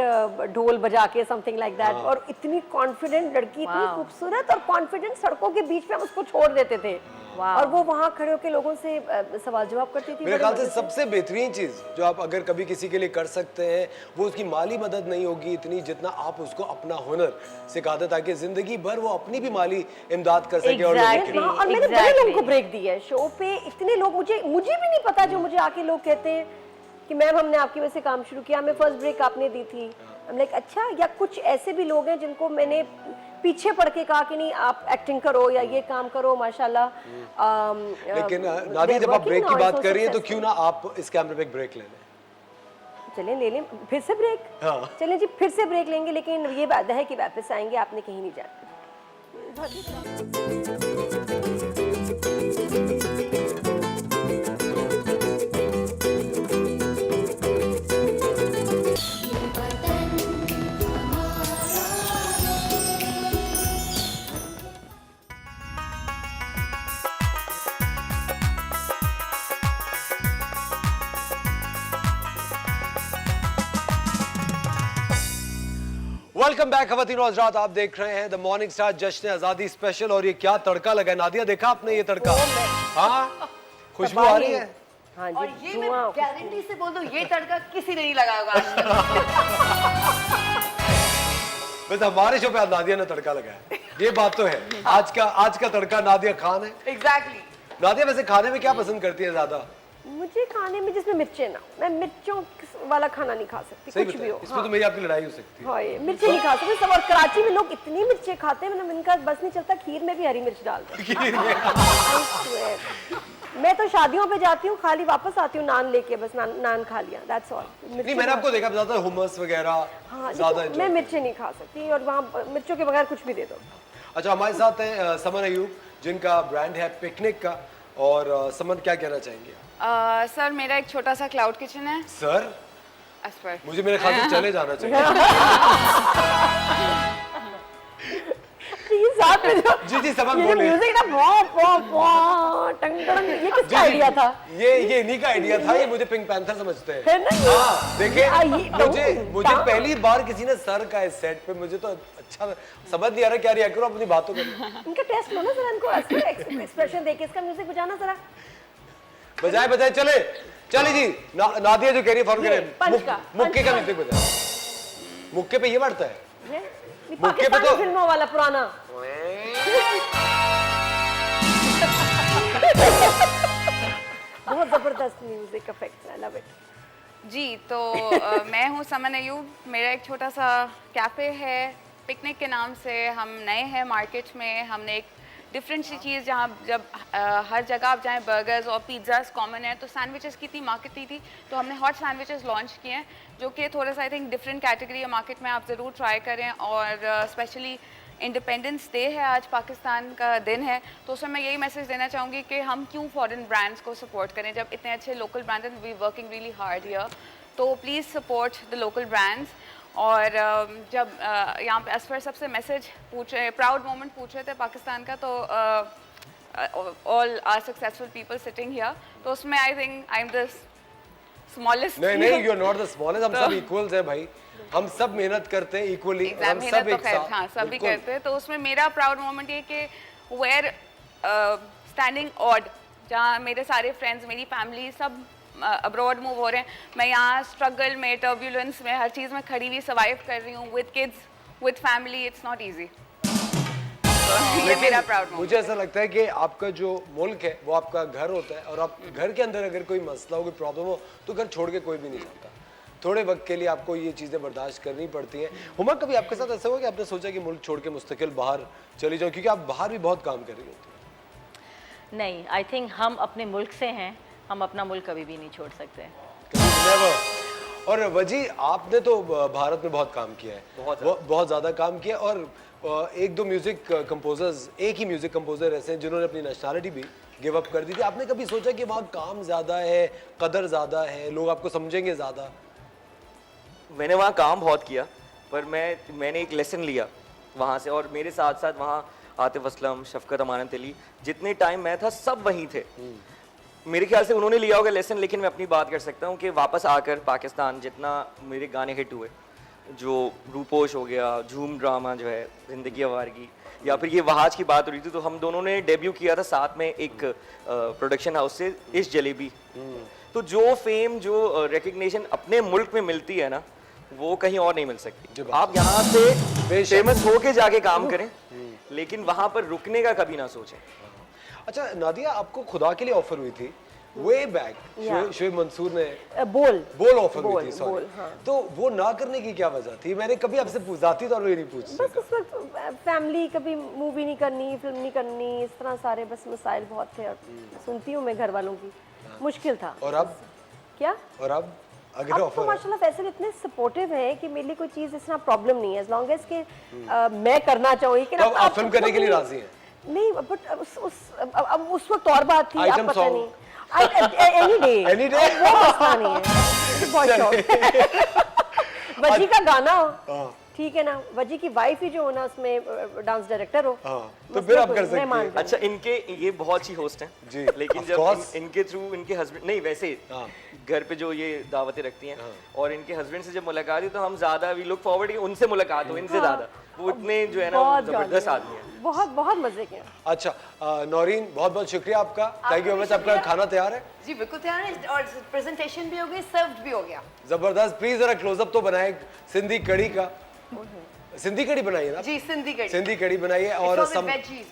ढोल बजा के समथिंग लाइक दैट और इतनी कॉन्फिडेंट लड़की इतनी खूबसूरत और कॉन्फिडेंट सड़कों के बीच में हम उसको छोड़ देते थे और वो वहाँ खड़े होकर लोगों से सवाल जवाब करती थी। मेरे ख्याल से सबसे बेहतरीन चीज जो आप अगर कभी किसी के लिए कर सकते हैं वो उसकी माली मदद नहीं होगी इतनी जितना आप उसको अपना हुनर सिखा दें ताकि जिंदगी भर वो अपनी भी माली इमदाद कर सके और Exactly. हाँ, और मैंने बड़े लोगों को ब्रेक दिया है शो पे। इतने लोग मुझे भी नहीं पता जो मुझे आके लोग कहते हैं कि मैम हमने आपकी वजह से काम शुरू किया, हमें फर्स्ट ब्रेक आपने दी थी। लाइक अच्छा, या कुछ ऐसे भी लोग हैं जिनको मैंने पीछे पड़ के कहा कि नहीं आप एक्टिंग करो या ये काम करो माशाल्लाह। लेकिन नादिया जब आप ब्रेक की बात कर रही है तो क्यों ना आप इस कैमरे पे एक ब्रेक ले लें। चलें ले लें फिर से ब्रेक। हाँ। चलें जी फिर से ब्रेक लेंगे लेकिन ये वादा है कि वापस आएंगे, आपने कहीं नहीं जाना। वेलकम बैक खवातीन और हज़रात, आप देख रहे हैं द मॉर्निंग स्टार जश्न आज़ादी स्पेशल। और ये क्या तड़का लगा है नादिया, देखा आपने ये तड़का? हाँ, खुशबू आ रही है। हाँ और जी, ये मैं धुआं। गारंटी से बोल दूं ये तड़का किसी ने नहीं लगाया होगा आज तक। बस हमारे शो पे आज नादिया ने तड़का लगाया, ये बात तो है। आज का तड़का नादिया खान है। एग्जैक्टली। नादिया वैसे खाने में क्या पसंद करती है ज्यादा? मुझे खाने में जिसमें मिर्चें ना, मैं मिर्चों वाला खाना नहीं खा सकती, सही कुछ भी बताया, हो। इसमें तो मेरी आपकी लड़ाई हो सकती है। हाँ, ये मिर्चें नहीं खा सकती सब। और कराची में लोग इतनी मिर्चें खाते हैं, मतलब इनका बस नहीं चलता, खीर में भी हरी मिर्च डाल दो। I swear। मैं तो शादियों पे जाती हूँ, खाली वापस आती हूँ नान लेके, बस नान खा लिया, that's all। नहीं, मैंने आपको देखा ज्यादा हुमस वगैरह हाँ, ज्यादा मैं मिर्चें नहीं खा सकती और वहाँ मिर्चों के बगैर कुछ भी दे दो। अच्छा, हमारे साथ है समन अयूब जिनका ब्रांड है पिकनिक का। और समन क्या कहना चाहेंगे? सर मेरा एक छोटा सा क्लाउड किचन है। Sir As per। मुझे मेरे ख्याल से चले जाना चाहिए। ये साथ में जो जी समन ये बोले। म्यूजिक ना टंग टंग, ये किसका आइडिया था? ये इन्हीं का आइडिया था, ये मुझे पिंक पैंथर समझते हैं। है ना ये? हाँ, देखिए मुझे डांस। पहली बार किसी ने सर का इस सेट पे, मुझे तो अच्छा समझ नहीं आ रहा क्या रिएक्ट करूं, अपनी बातों करूं। इनका टेस्ट लो ना जरा, इनको एक्सप्रेशन देके इसका म्यूजिक बजाना जरा। बजाए चले जी। नादिया जो कह रही है फॉर्म ये, पंच का, मुक्के का पंच म्यूजिक बजाए। मुक्के पे ये बढ़ता है। ये मुक्के पे पाकिस्तानी तो- फिल्मों वाला पुराना। बहुत जबरदस्त music effects, I love it. जी तो मैं हूँ समन अयूब। मेरा एक छोटा सा कैफ़े है पिकनिक के नाम से। हम नए हैं मार्केट में। हमने एक डिफरेंट सी चीज़, जहाँ जब हर जगह आप जाएँ बर्गर्स और पिज़्ज़ास कॉमन है, तो सैंडविचेस की इतनी मार्केट नहीं थी, तो हमने हॉट सैंडविचेस लॉन्च किए हैं जो कि थोड़ा सा आई थिंक डिफरेंट कैटेगरी है मार्केट में। आप ज़रूर ट्राई करें। और स्पेशली इंडिपेंडेंस डे है आज, पाकिस्तान का दिन है, तो उसमें मैं यही मैसेज देना चाहूँगी कि हम क्यों फॉरेन ब्रांड्स को सपोर्ट करें जब इतने अच्छे लोकल ब्रांड्स हैं। We working really hard here, तो please support the local brands. और जब यहाँ पे असफर सबसे मैसेज पूछ रहे, प्राउड मोमेंट पूछ रहे थे पाकिस्तान का, तो all are successful people sitting here, तो उसमें I think I am the smallest. नहीं, you are not the smallest. हम सब इक्वल्स हैं भाई, हम सब मेहनत करते हैं इक्वली। हम सब एक साथ, हाँ सभी करते हैं। तो उसमें मेरा प्राउड मोमेंट ये कि वेयर स्टैंडिंग ऑड, जहाँ मेरे सारे फ्रेंड्स, मेरी फैमिली सब अब्रॉड मूव हो रहे हैं, मैं यहाँ स्ट्रगल में, टर्ब्यूलेंस में, हर चीज़ में खड़ी हुई सर्वाइव कर रही हूँ with kids, with family. It's not easy. ये मेरा प्राउड मोमेंट। मुझे ऐसा लगता है कि आपका जो मुल्क है वो आपका घर होता है, और आप घर के अंदर अगर कोई मसला हो, कोई प्रॉब्लम हो, तो घर छोड़ के कोई भी नहीं जाता। थोड़े वक्त के लिए आपको ये चीज़ें बर्दाश्त करनी पड़ती हैं। हुमा, कभी आपके साथ ऐसा हुआ कि आपने सोचा कि मुल्क छोड़ के मुस्तकिल बाहर चली जाओ, क्योंकि आप बाहर भी बहुत काम कर रही होती हैं? नहीं, आई थिंक हम अपने मुल्क से हैं, हम अपना मुल्क कभी भी नहीं छोड़ सकते। Never। और वजी, आपने तो भारत में बहुत काम किया है, बहुत ज़्यादा काम किया। और एक दो म्यूज़िक कंपोजर्स, एक ही म्यूज़िक कंपोजर ऐसे हैं जिन्होंने अपनी नेशनलिटी भी गिव अप कर दी थी। आपने कभी सोचा कि वहाँ काम ज़्यादा है, कदर ज़्यादा है, लोग आपको समझेंगे ज़्यादा? मैंने वहाँ काम बहुत किया, पर मैंने एक लेसन लिया वहाँ से, और मेरे साथ साथ वहाँ आतिफ असलम, शफकत अमानत अली, जितने टाइम मैं था सब वहीं थे। मेरे ख्याल से उन्होंने लिया होगा लेसन, लेकिन मैं अपनी बात कर सकता हूँ कि वापस आकर पाकिस्तान जितना मेरे गाने हिट हुए, जो रूपोश हो गया, झूम ड्रामा जो है, जिंदगी आवारगी, या फिर ये वहाज की बात हो रही थी, तो हम दोनों ने डेब्यू किया था साथ में एक प्रोडक्शन हाउस से, इस जलेबी। तो जो फेम, जो रिकग्निशन अपने मुल्क में मिलती है ना, वो कहीं और नहीं मिल सकती। आप यहाँ से फेमस होके जाके काम करें, लेकिन वहाँ पर रुकने का कभी ना सोचें। अच्छा नादिया, आपको खुदा के लिए ऑफर हुई थी वे बैक, शोएब मंसूर ने बोल ऑफर हुई थी, सॉरी, तो वो ना करने की क्या वजह थी? मैंने कभी आपसे जाती तौर पे नहीं पूछा। बस उस वक्त फैमिली, कभी मूवी नहीं करनी, फिल्म नहीं करनी, इस तरह सारे बस मसाइल बहुत थे। और सुनती हूँ मैं घर वालों की, मुश्किल था। और अब क्या? और अब अगर अब ऑफर तो माशाल्लाह फैसल इतने सपोर्टिव हैं कि मेरे लिए कोई चीज़ इतना प्रॉब्लम नहीं है, एज लॉन्ग एज के मैं करना चाहूँगी कि तो आप फिल्म करने के लिए राजी हैं? नहीं, बट अब उस वक्त और बात थी, आप आइटम पता सॉन्ग? नहीं। Any day, Any day? वो मसला नहीं है, बहुत शौक। वजी का गाना हो, ठीक है ना, वजी की वाइफ ही जो हो ना उसमें डांस डायरेक्टर हो, तो फिर आप कर सकते हैं। अच्छा, इनके ये बहुत ही होस्ट हैं जी, लेकिन of जब course। इनके थ्रू इनके हस्बैंड, नहीं वैसे घर पे जो ये दावतें रखती हैं और इनके हस्बैंड से जब मुलाकात हुई तो हम ज्यादा वी लुक फॉरवर्ड उनसे मुलाकात हो, इनसे ज्यादा। वो इतने जो है ना जबरदस्त आदमी है, बहुत बहुत मजे के। अच्छा नौरीन, बहुत बहुत शुक्रिया आपका, थैंक यू वेरी मच। आपका खाना तैयार है? जी बिल्कुल तैयार है, और प्रेजेंटेशन भी हो गई, सर्व्ड भी हो गया। जबरदस्त। प्लीज जरा क्लोजअप तो बनाए सिंधी कड़ी का। सिंधी कड़ी बनाई है ना? जी, सिंधी कड़ी। सिंधी कड़ी बनाई है। और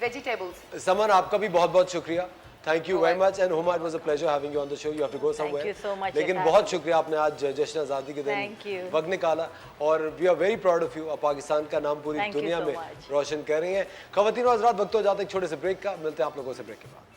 वेजिटेबल्स। समन, आपका भी बहुत बहुत शुक्रिया, thank you very much. And Huma, it was a pleasure having you on the show. You have to go somewhere. you so much, लेकिन Irfan। बहुत शुक्रिया, आपने आज जश्न आज़ादी के Thank you। दिन वक्त निकाला और we are very proud of you. आप पाकिस्तान का नाम पूरी Thank you दुनिया so में much। रोशन कर रही हैं। ख़वातीन और हज़रात, वक्त हो जाता है एक छोटे से ब्रेक का। मिलते हैं आप लोगों से ब्रेक के बाद।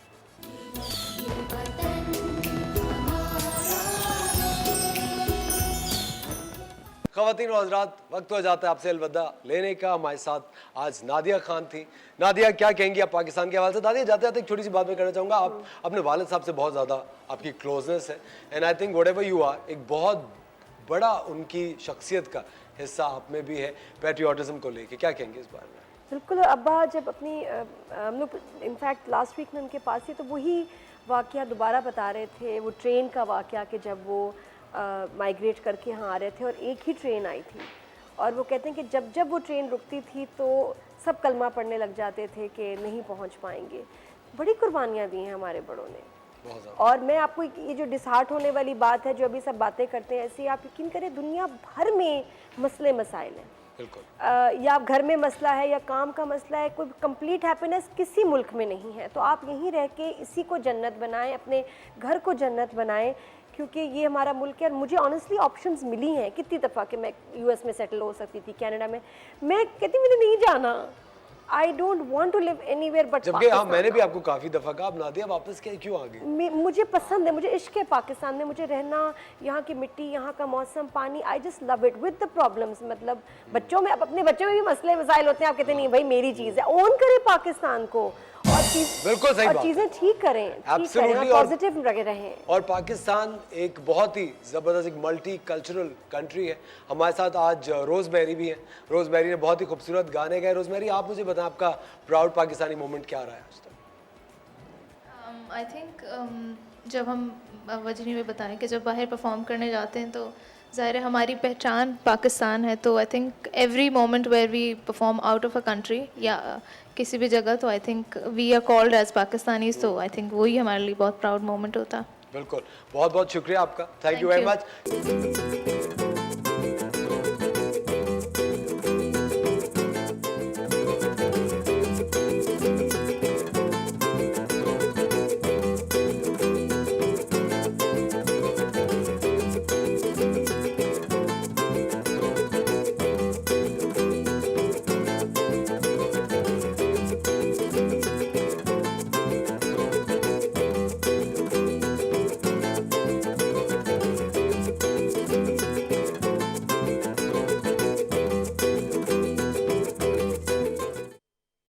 ख़वातीन और हज़रात, वक्त हो जाता है आपसे अलविदा लेने का। हमारे साथ आज नादिया खान थी। नादिया, क्या कहेंगी आप पाकिस्तान के हवाले से? नादिया, जाते जाते एक छोटी सी बात मैं करना चाहूँगा। आप अपने वालिद साहब से बहुत ज़्यादा आपकी क्लोजनेस है, and I think whatever you are, एक बहुत बड़ा उनकी शख्सियत का हिस्सा आप में भी है, पैट्रियाटिज्म को लेके। क्या कहेंगे इस बारे में? बिल्कुल। अब्बा जब अपनी हम लोग इनफैक्ट लास्ट वीक में उनके पास थी, तो वही वाक़या दोबारा बता रहे थे, वो ट्रेन का वाक़या कि जब वो माइग्रेट करके यहाँ आ रहे थे और एक ही ट्रेन आई थी, और वो कहते हैं कि जब जब वो ट्रेन रुकती थी तो सब कलमा पढ़ने लग जाते थे कि नहीं पहुँच पाएंगे। बड़ी कुर्बानियाँ दी हैं हमारे बड़ों ने। और मैं आपको ये जो डिसहार्ट होने वाली बात है, जो अभी सब बातें करते हैं, ऐसी आप यकीन करें दुनिया भर में मसले मसाइल हैं। या घर में मसला है या काम का मसला है, कोई कंप्लीट हैप्पीनेस किसी मुल्क में नहीं है। तो आप यहीं रह के इसी को जन्नत बनाएं, अपने घर को जन्नत बनाएं, क्योंकि ये हमारा मुल्क है। और मुझे ऑनेस्टली ऑप्शंस मिली हैं कितनी दफ़ा कि मैं यूएस में सेटल हो सकती थी, कनाडा में। मैं कहती मुझे नहीं जाना, I don't want to live anywhere but जबकि हाँ, मैंने भी आपको काफ़ी दफ़ा कहा, आप नादिया वापस क्यों आ गई? मुझे पसंद है, मुझे इश्क है पाकिस्तान में, मुझे रहना, यहाँ की मिट्टी, यहाँ का मौसम, पानी, I just love it with the problems. मतलब बच्चों में, अब अपने बच्चों में भी मसले मसाइल होते हैं, आप कहते नहीं भाई मेरी चीज़ है, ओन करें पाकिस्तान को और बिल्कुल सही बात, चीज़ें ठीक करें, पॉजिटिव रहें। और पाकिस्तान एक बहुत ही ज़बरदस्त एक मल्टी कल्चरल कंट्री है। हमारे साथ आज रोज़मेरी भी है। रोज़मेरी ने बहुत ही खूबसूरत गाने गाए। रोज़मेरी, आप मुझे बताएं आपका प्राउड पाकिस्तानी मोमेंट क्या रहा है आज तक? आई थिंक जब हम वजनी में बताएं कि जब बाहर परफॉर्म करने जाते हैं तो ज़ाहिर है हमारी पहचान पाकिस्तान है। तो I think every moment where we perform out of a country या किसी भी जगह, तो I think we are called as Pakistanis. तो आई थिंक वही हमारे लिए बहुत प्राउड मोमेंट होता है। बिल्कुल, बहुत बहुत शुक्रिया आपका, थैंक यू वेरी मच।